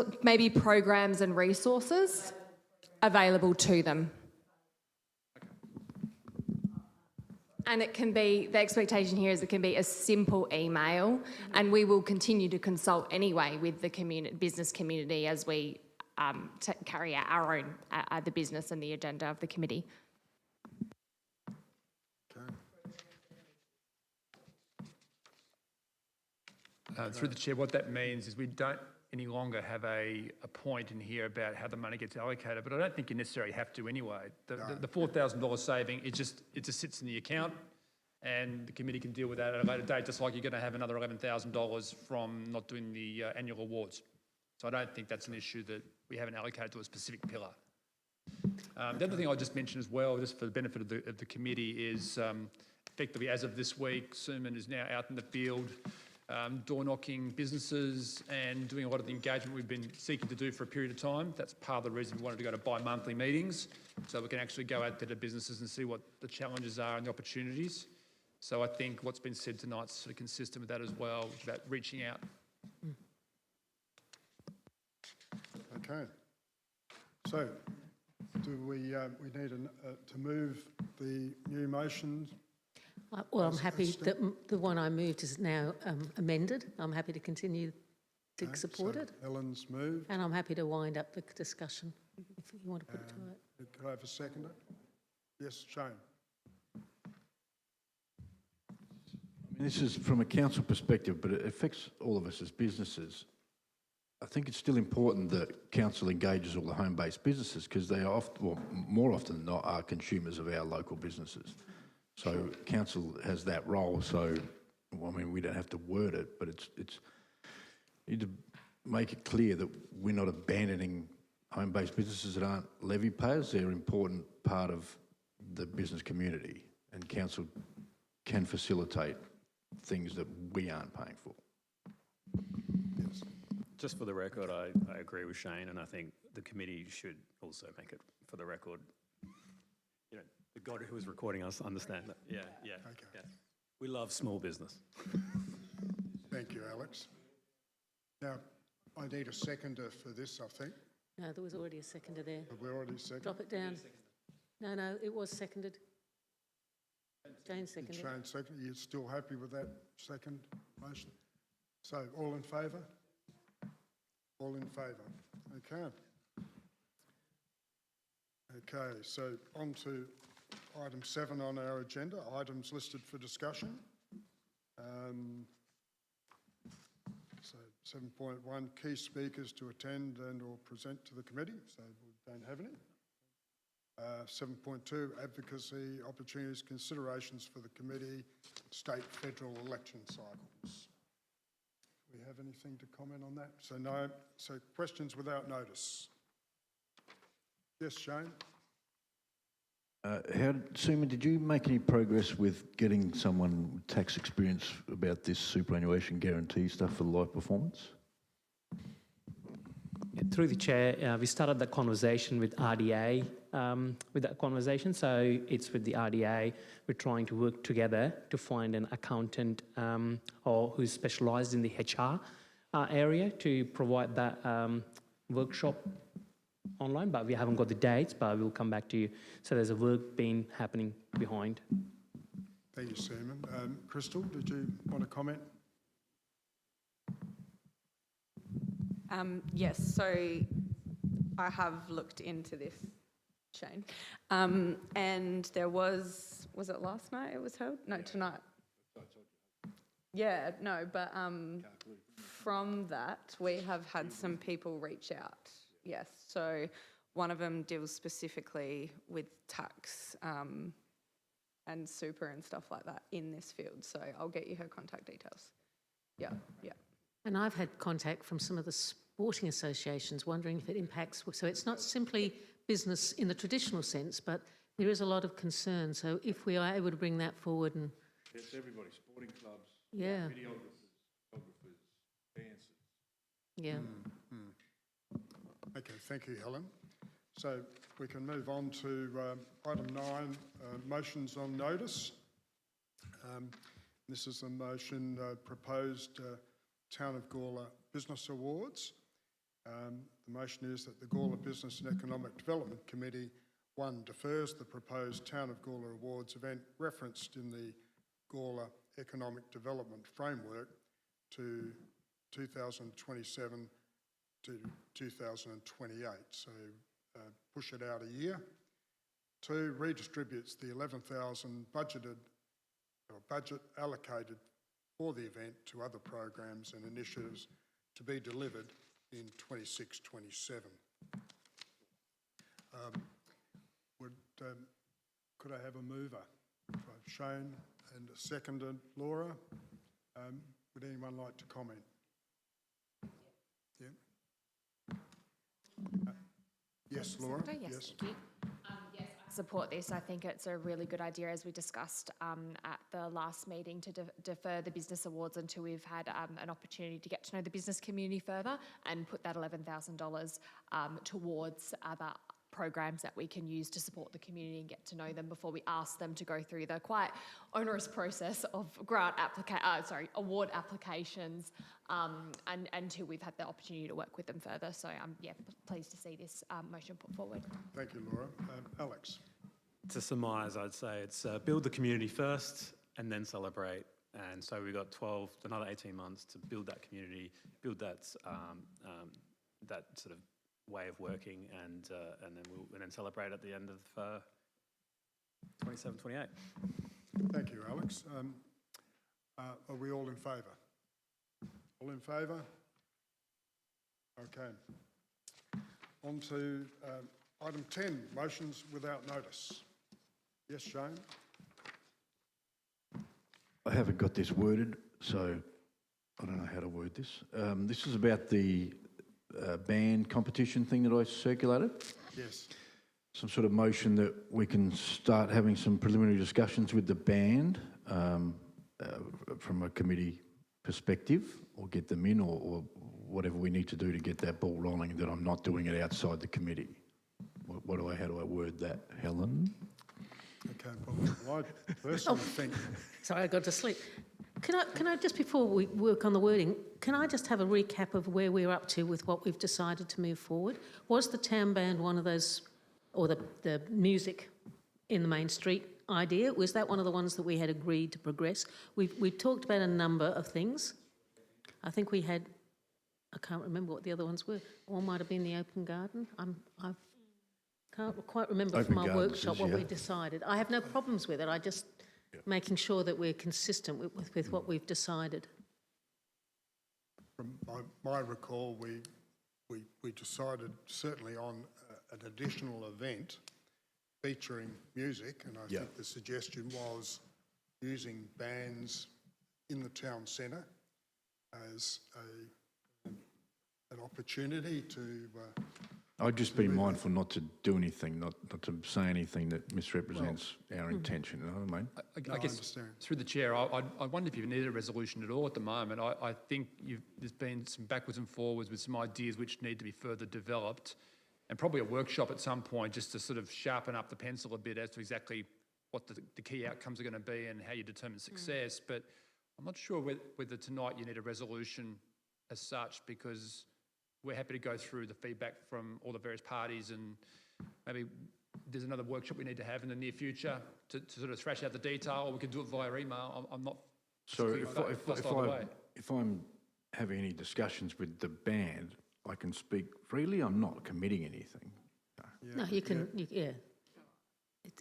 us. Maybe programs and resources available to them. And it can be, the expectation here is it can be a simple email, and we will continue to consult anyway with the business community as we carry out our own, the business and the agenda of the committee. Through the chair, what that means is we don't any longer have a point in here about how the money gets allocated, but I don't think you necessarily have to anyway. The $4,000 saving, it just sits in the account and the committee can deal with that at a later date, just like you're going to have another $11,000 from not doing the annual awards. So I don't think that's an issue that we haven't allocated to a specific pillar. The other thing I'll just mention as well, just for the benefit of the committee, is effectively as of this week, Suman is now out in the field door knocking businesses and doing a lot of the engagement we've been seeking to do for a period of time. That's part of the reason we wanted to go to bi-monthly meetings, so we can actually go out to the businesses and see what the challenges are and the opportunities. So I think what's been said tonight's sort of consistent with that as well, about reaching out. Okay. So, do we need to move the new motions? Well, I'm happy that the one I moved is now amended. I'm happy to continue to support it. Ellen's moved. And I'm happy to wind up the discussion if you want to put it to it. Could I have a seconder? Yes, Shane. I mean, this is from a council perspective, but it affects all of us as businesses. I think it's still important that council engages all the home-based businesses because they are often, well, more often than not, are consumers of our local businesses. So council has that role. So, well, I mean, we don't have to word it, but it's you need to make it clear that we're not abandoning home-based businesses that aren't levy payers. They're an important part of the business community, and council can facilitate things that we aren't paying for. Yes. Just for the record, I agree with Shane, and I think the committee should also make it for the record. You know, the God who is recording us understand that. Yeah, yeah. Okay. Yeah. We love small business. Thank you, Alex. Now, I need a seconder for this, I think. No, there was already a seconder there. Have we already seconded? Drop it down. No, it was seconded. Jane seconded. Shane seconded. You're still happy with that second motion? So, all in favour? All in favour. Okay. Okay, so on to item 7 on our agenda, items listed for discussion. So 7.1, key speakers to attend and or present to the committee, so we don't have any. 7.2, advocacy, opportunities, considerations for the committee, state, federal election cycles. Do we have anything to comment on that? So no, so questions without notice. Yes, Shane? Seaman, did you make any progress with getting someone with tax experience about this superannuation guarantee stuff for the live performance? Yeah, through the chair, we started that conversation with RDA. So it's with the RDA. We're trying to work together to find an accountant or who's specialised in the HR area to provide that workshop online, but we haven't got the dates, but we'll come back to you. So there's a work being happening behind. Thank you, Seaman. Crystal, did you want to comment? Yes, so I have looked into this, Shane. And there was it last night it was held? No, tonight. Yeah, no, but from that, we have had some people reach out. Yes, so one of them deals specifically with tax and super and stuff like that in this field. So I'll get you her contact details. Yeah, yeah. And I've had contact from some of the sporting associations wondering if it impacts. So it's not simply business in the traditional sense, but there is a lot of concern. So if we are able to bring that forward and... It's everybody, sporting clubs, yeah, videographers, photographers, dancers. yeah. Okay, thank you, Helen. So we can move on to item 9, motions on notice. This is a motion proposed Town of Gawler Business Awards. The motion is that the Gawler Business and Economic Development Committee, 1, defers the proposed Town of Gawler Awards event referenced in the Gawler Economic Development Framework to 2027 to 2028, so push it out a year. 2, redistributes the 11,000 budget allocated for the event to other programs and initiatives to be delivered in 26-27. Could I have a mover? Shane and a seconder, Laura. Would anyone like to comment? Yeah. Yes, Laura. Yes, thank you. Yes, I support this. I think it's a really good idea, as we discussed at the last meeting, to defer the business awards until we've had an opportunity to get to know the business community further and put that $11,000 towards other programs that we can use to support the community and get to know them before we ask them to go through the quite onerous process of award applications and until we've had the opportunity to work with them further. So I'm pleased to see this motion put forward. Thank you, Laura. Alex. To surmise, I'd say it's build the community first and then celebrate. And so we've got another 18 months to build that community, build that that sort of way of working, and then celebrate at the end of 27, 28. Thank you, Alex. Are we all in favour? All in favour? Okay. On to item 10, motions without notice. Yes, Shane? I haven't got this worded, so I don't know how to word this. This is about the band competition thing that I circulated. Yes. Some sort of motion that we can start having some preliminary discussions with the band from a committee perspective, or get them in, or whatever we need to do to get that ball rolling, that I'm not doing it outside the committee. How do I word that, Helen? Okay, well, I personally think... Sorry, I got to sleep. Can I just, before we work on the wording, can I just have a recap of where we're up to with what we've decided to move forward? Was the town band one of those, or the music in the main street idea, was that one of the ones that we had agreed to progress? We've talked about a number of things. I think we had, I can't remember what the other ones were. One might have been the open garden. I can't quite remember Open from our gardens workshop what we decided. I have no problems with it. I just making sure that we're consistent with what we've decided. From my recall, we decided certainly on an additional event featuring music, and I think the suggestion was using bands in the town centre as an opportunity to... I'd just be mindful not to do anything, not to say anything that misrepresents our intention, you know what I mean? I guess understand. through the chair, I wonder if you need a resolution at all at the moment. I think there's been some backwards and forwards with some ideas which need to be further developed, and probably a workshop at some point just to sort of sharpen up the pencil a bit as to exactly what the key outcomes are going to be and how you determine success. But I'm not sure whether tonight you need a resolution as such, because we're happy to go through the feedback from all the various parties, and maybe there's another workshop we need to have in the near future to sort of thrash out the detail, or we could do it via email. I'm not... So if I'm having any discussions with the band, I can speak freely. I'm not committing anything. No, you can, yeah.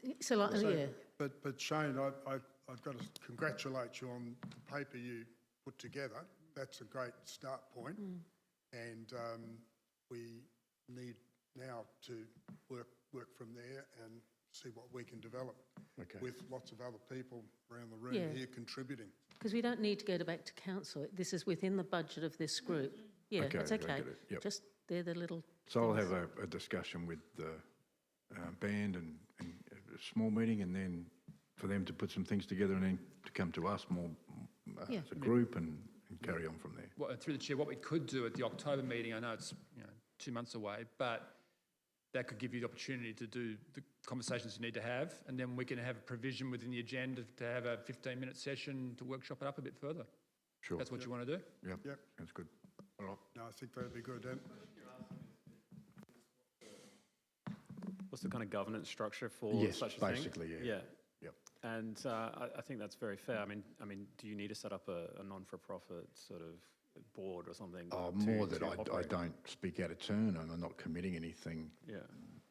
It's a lot, So- yeah. But Shane, I've got to congratulate you on the paper you put together. That's a great start point. And we need now to work from there and see what we can develop with lots of other people around the room here contributing. Because we don't need to go back to council. This is within the budget of this group. Yeah, Okay, it's I okay. get it, yep. Just, they're the little So I'll things. have a discussion with the band and a small meeting, and then for them to put some things together and then to come to us more Yeah. as a group and carry on from there. Well, through the chair, what we could do at the October meeting, I know it's 2 months away, but that could give you the opportunity to do the conversations you need to have, and then we can have a provision within the agenda to have a 15-minute session to workshop it up a bit further. Sure. That's what you want to do? Yep. Yep. That's good. All right. No, I think that'd be good. And What's the kind of governance structure for Yes, such a thing? basically, yeah. Yeah. Yep. And I think that's very fair. I mean, do you need to set up a non-for-profit sort of board or something? More to that I operate? don't speak out of turn and I'm not committing anything. Yeah.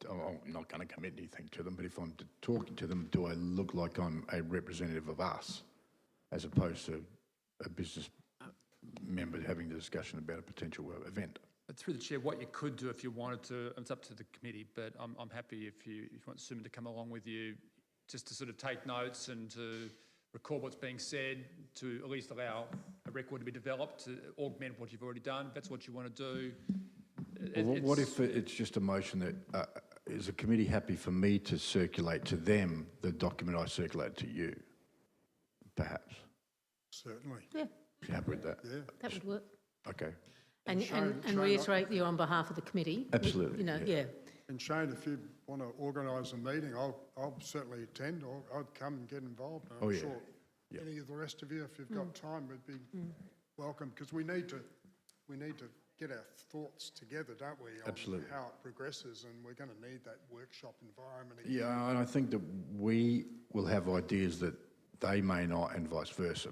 I'm not going to commit anything to them, but if I'm talking to them, do I look like I'm a representative of us as opposed to a business member having the discussion about a potential event? But through the chair, what you could do if you wanted to, it's up to the committee, but I'm happy if you want Suma to come along with you, just to sort of take notes and to record what's being said, to at least allow a record to be developed, to augment what you've already done, if that's what you want to do. Well, what if it's just a motion that, is the committee happy for me to circulate to them the document I circulated to you? Perhaps. certainly, Yeah, You happy with that? yeah. that would work. Okay. And, Shane, and reiterate you on behalf of the committee. Absolutely, You know, yeah. yeah. And Shane, if you want to organise a meeting, I'll certainly attend, or I'd come and get involved. And Oh, I'm yeah. sure Yeah. any of the rest of you, if you've got time, would be welcome, because we need to get our thoughts together, don't we? Absolutely. On how it progresses, and we're going to need that workshop environment again. Yeah, and I think that we will have ideas that they may not, and vice versa,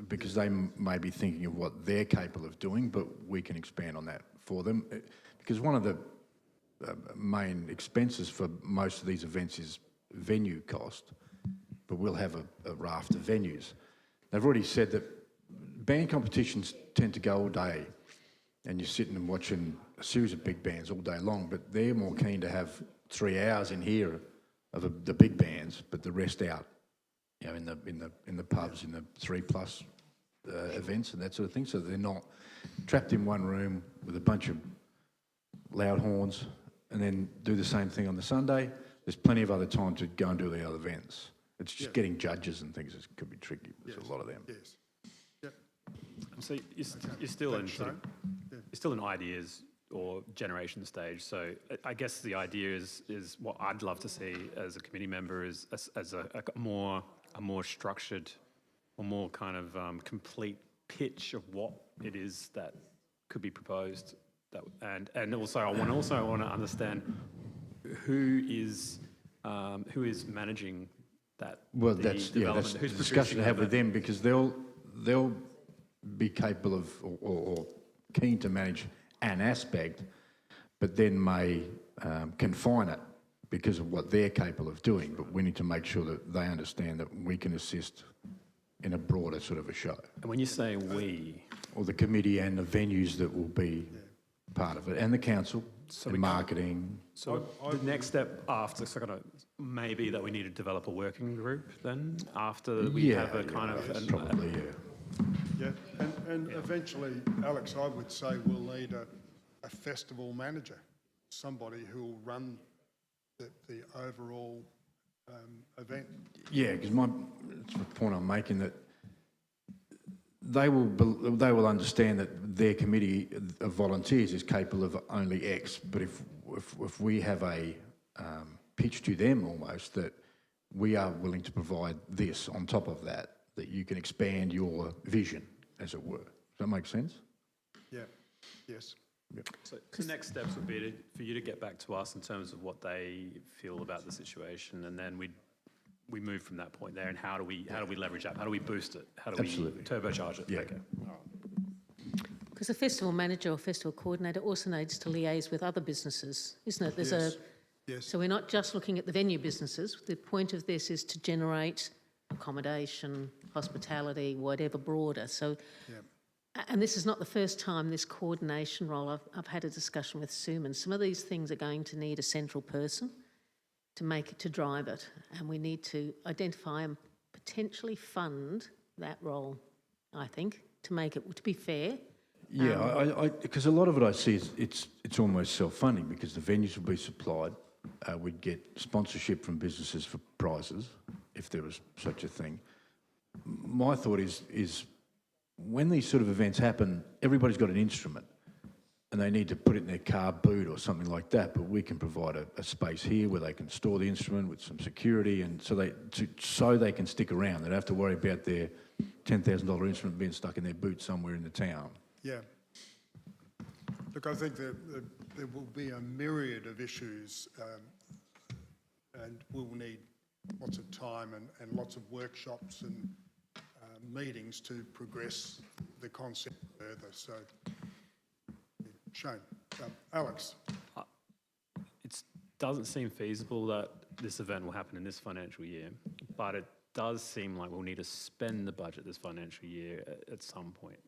because they may be thinking of what they're capable of doing, but we can expand on that for them. Because one of the main expenses for most of these events is venue cost, but we'll have a raft of venues. They've already said that band competitions tend to go all day, and you're sitting and watching a series of big bands all day long, but they're more keen to have 3 hours in here of the big bands, but the rest out, you know, in the pubs, in the 3+ events and that sort of thing. So they're not trapped in one room with a bunch of loud horns and then do the same thing on the Sunday. There's plenty of other time to go and do the other events. It's just getting judges and things that could be tricky. There's a lot of them. Yes. Yep. So you're still in Thanks, sort of, Shane. you're still in ideas or generation stage. So I guess the idea is what I'd love to see as a committee member is as a more structured or more kind of complete pitch of what it is that could be proposed. That and also I want to understand who is managing that. Well, the that's development, the who's discussion to producing have with that. them, because they'll be capable of or keen to manage an aspect, but then may confine it because of what they're capable of doing. But we need to make sure that they understand that we can assist in a broader sort of a show, And when you say we, or the committee and the venues that will be part of it, and the council, and marketing. so the next step after, so kind of maybe that we need to develop a working group then after we have a kind of probably, yeah. Yeah, and eventually, Alex, I would say we'll need a festival manager, somebody who will run the overall event. Yeah, because it's the point I'm making, that they will understand that their committee of volunteers is capable of only X. But if we have a pitch to them almost that we are willing to provide this on top of that, that you can expand your vision, as it were. Does that make sense? Yeah, yes. So the next steps would be for you to get back to us in terms of what they feel about the situation, and then we move from that point there. And how do we leverage that? How do we boost it? How do Absolutely. we turbocharge it? Yeah. Okay. Because a festival manager or festival coordinator also needs to liaise with other businesses, isn't it? There's Yes. Yes. So we're not just looking at the venue businesses. The point of this is to generate accommodation, hospitality, whatever broader. So, and this is not the first time this coordination role. I've had a discussion with Suman. Some of these things are going to need a central person to drive it, and we need to identify and potentially fund that role, I think, to make it, to be fair. Yeah, because a lot of it I see is it's almost self-funding because the venues will be supplied. We'd get sponsorship from businesses for prizes, if there was such a thing. My thought is when these sort of events happen, everybody's got an instrument and they need to put it in their car boot or something like that, but we can provide a space here where they can store the instrument with some security and so they can stick around. They don't have to worry about their $10,000 instrument being stuck in their boot somewhere in the town. Yeah. Look, I think there will be a myriad of issues and we'll need lots of time and lots of workshops and meetings to progress the concept further. So, Shane. Alex. It doesn't seem feasible that this event will happen in this financial year, but it does seem like we'll need to spend the budget this financial year at some point.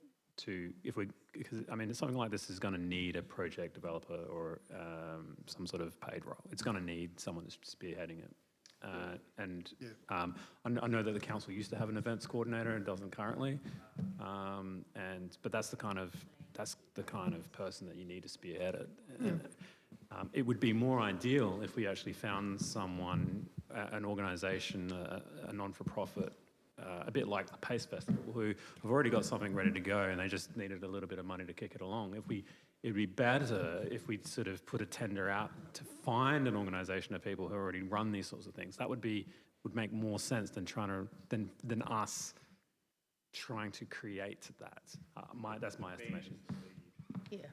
Because I mean, something like this is going to need a project developer or some sort of paid role. It's going to need someone that's spearheading it. I know that the council used to have an events coordinator and doesn't currently, but that's the kind of person that you need to spearhead it. And, it would be more ideal if we actually found someone, an organisation, a non-for-profit. A bit like the Pace Festival, who have already got something ready to go and they just needed a little bit of money to kick it along. It'd be better if we sort of put a tender out to find an organisation of people who already run these sorts of things. That would make more sense than than us trying to create that. That's my estimation. Yeah,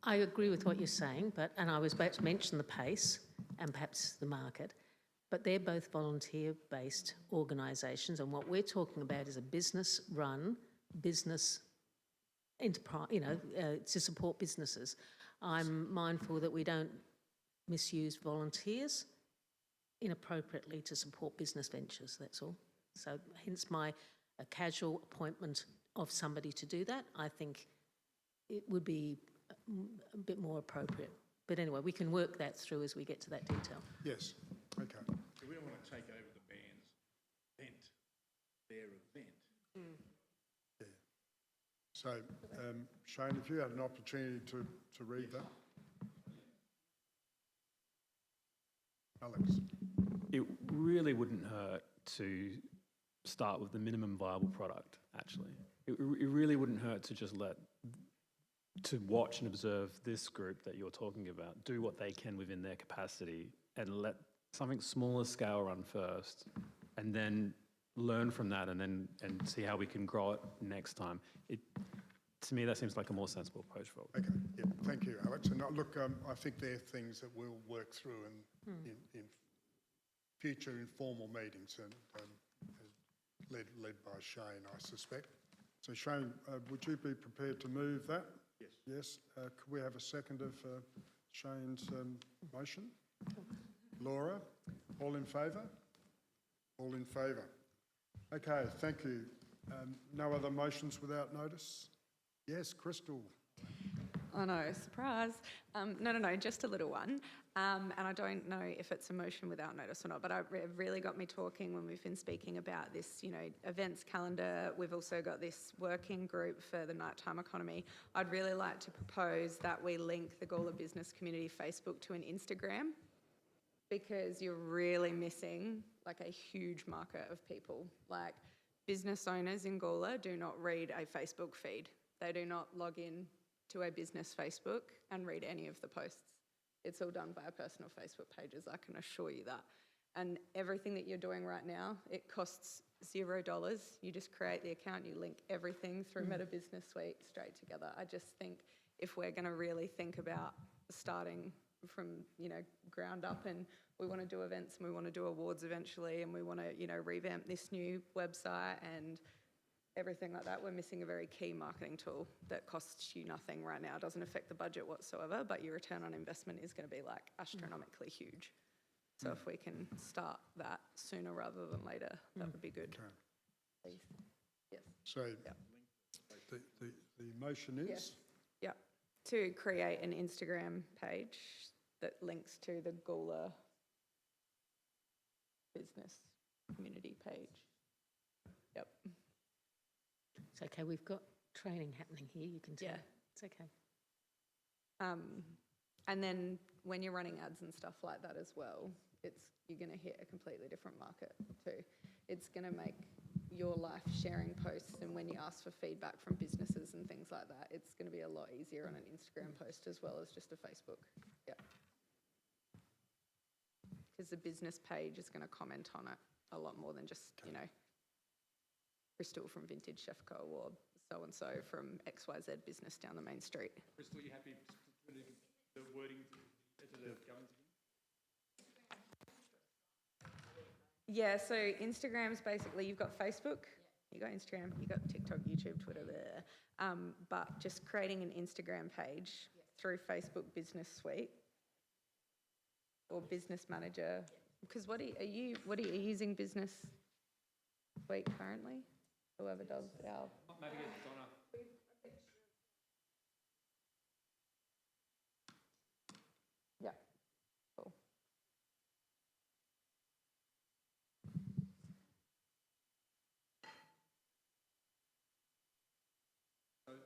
I agree with what you're saying, and I was about to mention the Pace and perhaps the market. But they're both volunteer-based organisations, and what we're talking about is a business-run, business enterprise, to support businesses. I'm mindful that we don't misuse volunteers inappropriately to support business ventures, that's all. So hence a casual appointment of somebody to do that, I think it would be a bit more appropriate. But anyway, we can work that through as we get to that detail. Yes. Okay. So we don't want to take over the band's event, their event. Yeah. So, Shane, if you had an opportunity to read that. Alex. It really wouldn't hurt to start with the minimum viable product, actually. It really wouldn't hurt to just to watch and observe this group that you're talking about do what they can within their capacity and let something smaller scale run first and then learn from that and see how we can grow it next time. To me, that seems like a more sensible approach forward. Okay, yeah, thank you, Alex. And look, I think they're things that we'll work through in future informal meetings and led by Shane, I suspect. So Shane, would you be prepared to move that? Yes. Yes. Could we have a second of Shane's motion? Laura, all in favour? All in favour. Okay, thank you. No other motions without notice? Yes, Crystal. Oh no, surprise. No, just a little one. And I don't know if it's a motion without notice or not, but it really got me talking when we've been speaking about this, events calendar. We've also got this working group for the nighttime economy. I'd really like to propose that we link the Gawler Business Community Facebook to an Instagram, because you're really missing like a huge market of people. Like business owners in Gawler do not read a Facebook feed. They do not log in to a business Facebook and read any of the posts. It's all done via personal Facebook pages, I can assure you that. And everything that you're doing right now, it costs $0. You just create the account, you link everything through Meta Business Suite straight together. I just think if we're going to really think about starting from, ground up, and we want to do events and we want to do awards eventually, and we want to, revamp this new website and everything like that. We're missing a very key marketing tool that costs you nothing right now, doesn't affect the budget whatsoever, but your return on investment is going to be like astronomically huge. So if we can start that sooner rather than later, that would be good. Okay. Please. Yes. So Yep. the motion is? Yes. Yeah. To create an Instagram page that links to the Gawler business community page. Yep. It's okay, we've got training happening here, you can tell. Yeah. It's okay. And then when you're running ads and stuff like that as well, you're going to hit a completely different market too. It's going to make your life sharing posts, and when you ask for feedback from businesses and things like that, it's going to be a lot easier on an Instagram post as well as just a Facebook. Yeah. Because the business page is going to comment on it a lot more than just, you know, Crystal from Vintage Chef Co or so-and-so from XYZ business down the main street. Crystal, are you happy to put the wording to the governance again? Yeah, so Instagram's basically, you've got Facebook, you've got Instagram, you've got TikTok, YouTube, Twitter there, but just creating an Instagram page through Facebook Business Suite or Business Manager, because what are you using Business Suite currently? Whoever does our... Maybe get Donna. Yeah, cool.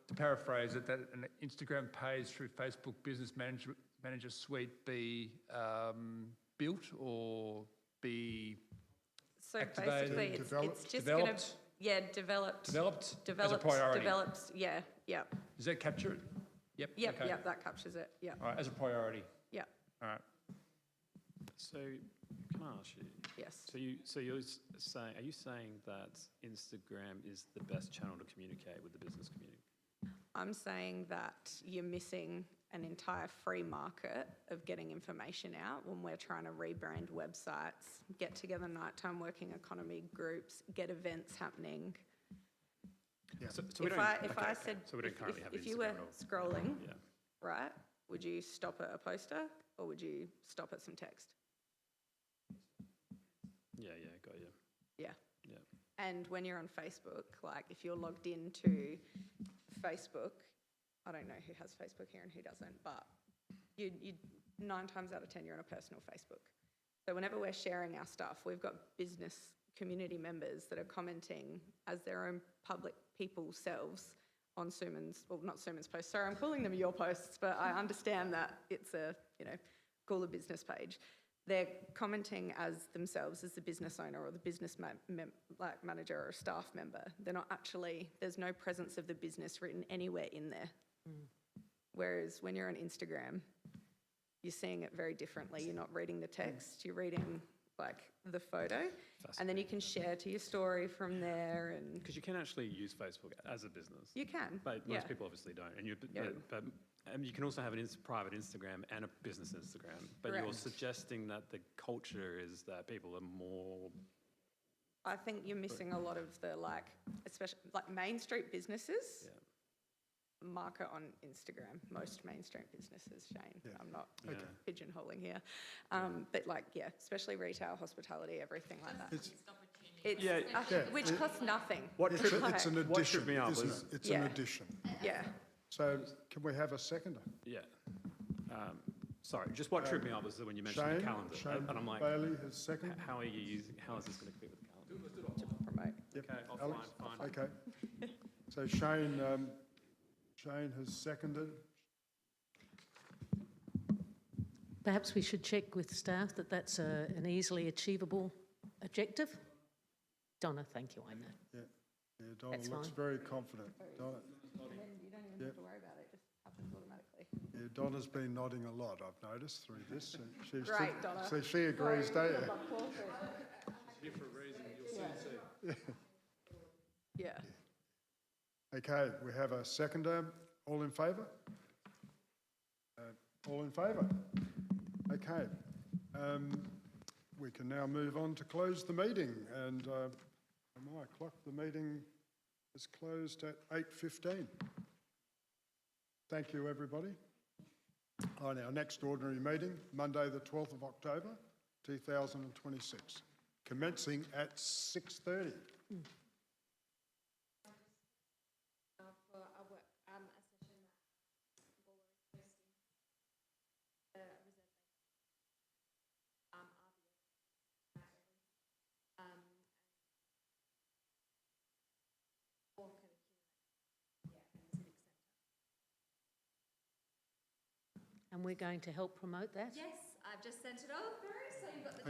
To paraphrase it, that an Instagram page through Facebook Business Manager Suite be built or be So activated, basically, developed, it's just going to... developed? Yeah, developed. Developed as a priority? Developed, yeah, yeah. Does that capture it? Yep. Yep, okay. yep, that captures it, yeah, All right, as a priority. yeah, All right. So can I ask you? yes. So you're saying, are you saying that Instagram is the best channel to communicate with the business community? I'm saying that you're missing an entire free market of getting information out when we're trying to rebrand websites, get together nighttime working economy groups, get events happening. Yeah. So we If don't, I okay, said, so we don't currently have if you were Instagram at all. scrolling, Yeah. right, would you stop at a poster or would you stop at some text? Yeah, got you. Yeah. Yeah. And when you're on Facebook, like if you're logged into Facebook, I don't know who has Facebook here and who doesn't, but you 9 times out of 10 you're on a personal Facebook. So whenever we're sharing our stuff, we've got business community members that are commenting as their own public people selves on Suman's, well, not Suman's posts. Sorry, I'm calling them your posts, but I understand that it's a, you know, Gawler business page. They're commenting as themselves as the business owner or the business manager or staff member. They're not actually, there's no presence of the business written anywhere in there. Whereas when you're on Instagram, you're seeing it very differently. You're not reading the text, you're reading like the photo, and then you can share to your story from there. And Because you can actually use Facebook as a business. you can, But yeah. most people obviously don't. And Yeah. but you can also have an private Instagram and a business Instagram. But you're Correct. suggesting that the culture is that people are more... I think you're missing a lot of the like, especially like Main Street businesses. Yeah. Market on Instagram, most mainstream businesses, Shane. Yeah. I'm not Okay. pigeonholing here. But like, yeah, especially retail, hospitality, everything like that. It's, Yeah. which costs nothing. It's an What tripped addition, me up isn't was- it? It's Yeah. an addition. Yeah. So can we have a seconder? Yeah. Sorry, just what tripped me up was that when you mentioned Shane, the calendar. Shane And I'm like, Bailey has seconded. how are you using, how is this going to fit with the calendar? To promote. Yep. Okay, I'll Alex? fine. Okay. So Shane has seconded. Perhaps we should check with staff that that's an easily achievable objective. Donna, thank you, I know. Yeah, Donna That's looks fine. very confident. Donna, And then you don't even have to worry about it, it just happens automatically. yeah, Donna's been nodding a lot, I've noticed through this. So she's Great, Donna. So she agrees, don't you? Here for a reason, you'll soon see. Yeah. Okay, we have a seconder. All in favour? All in favour? Okay. We can now move on to close the meeting, and I clock the meeting is closed at 8:15. Thank you, everybody. On our next ordinary meeting, Monday the 12th of October, 2026, commencing at 6:30. For a session that Gawler is hosting, the reserve or kind of Q&A, in the Civic Centre. And we're going to help promote that? Yes, I've just sent it over, so you've got the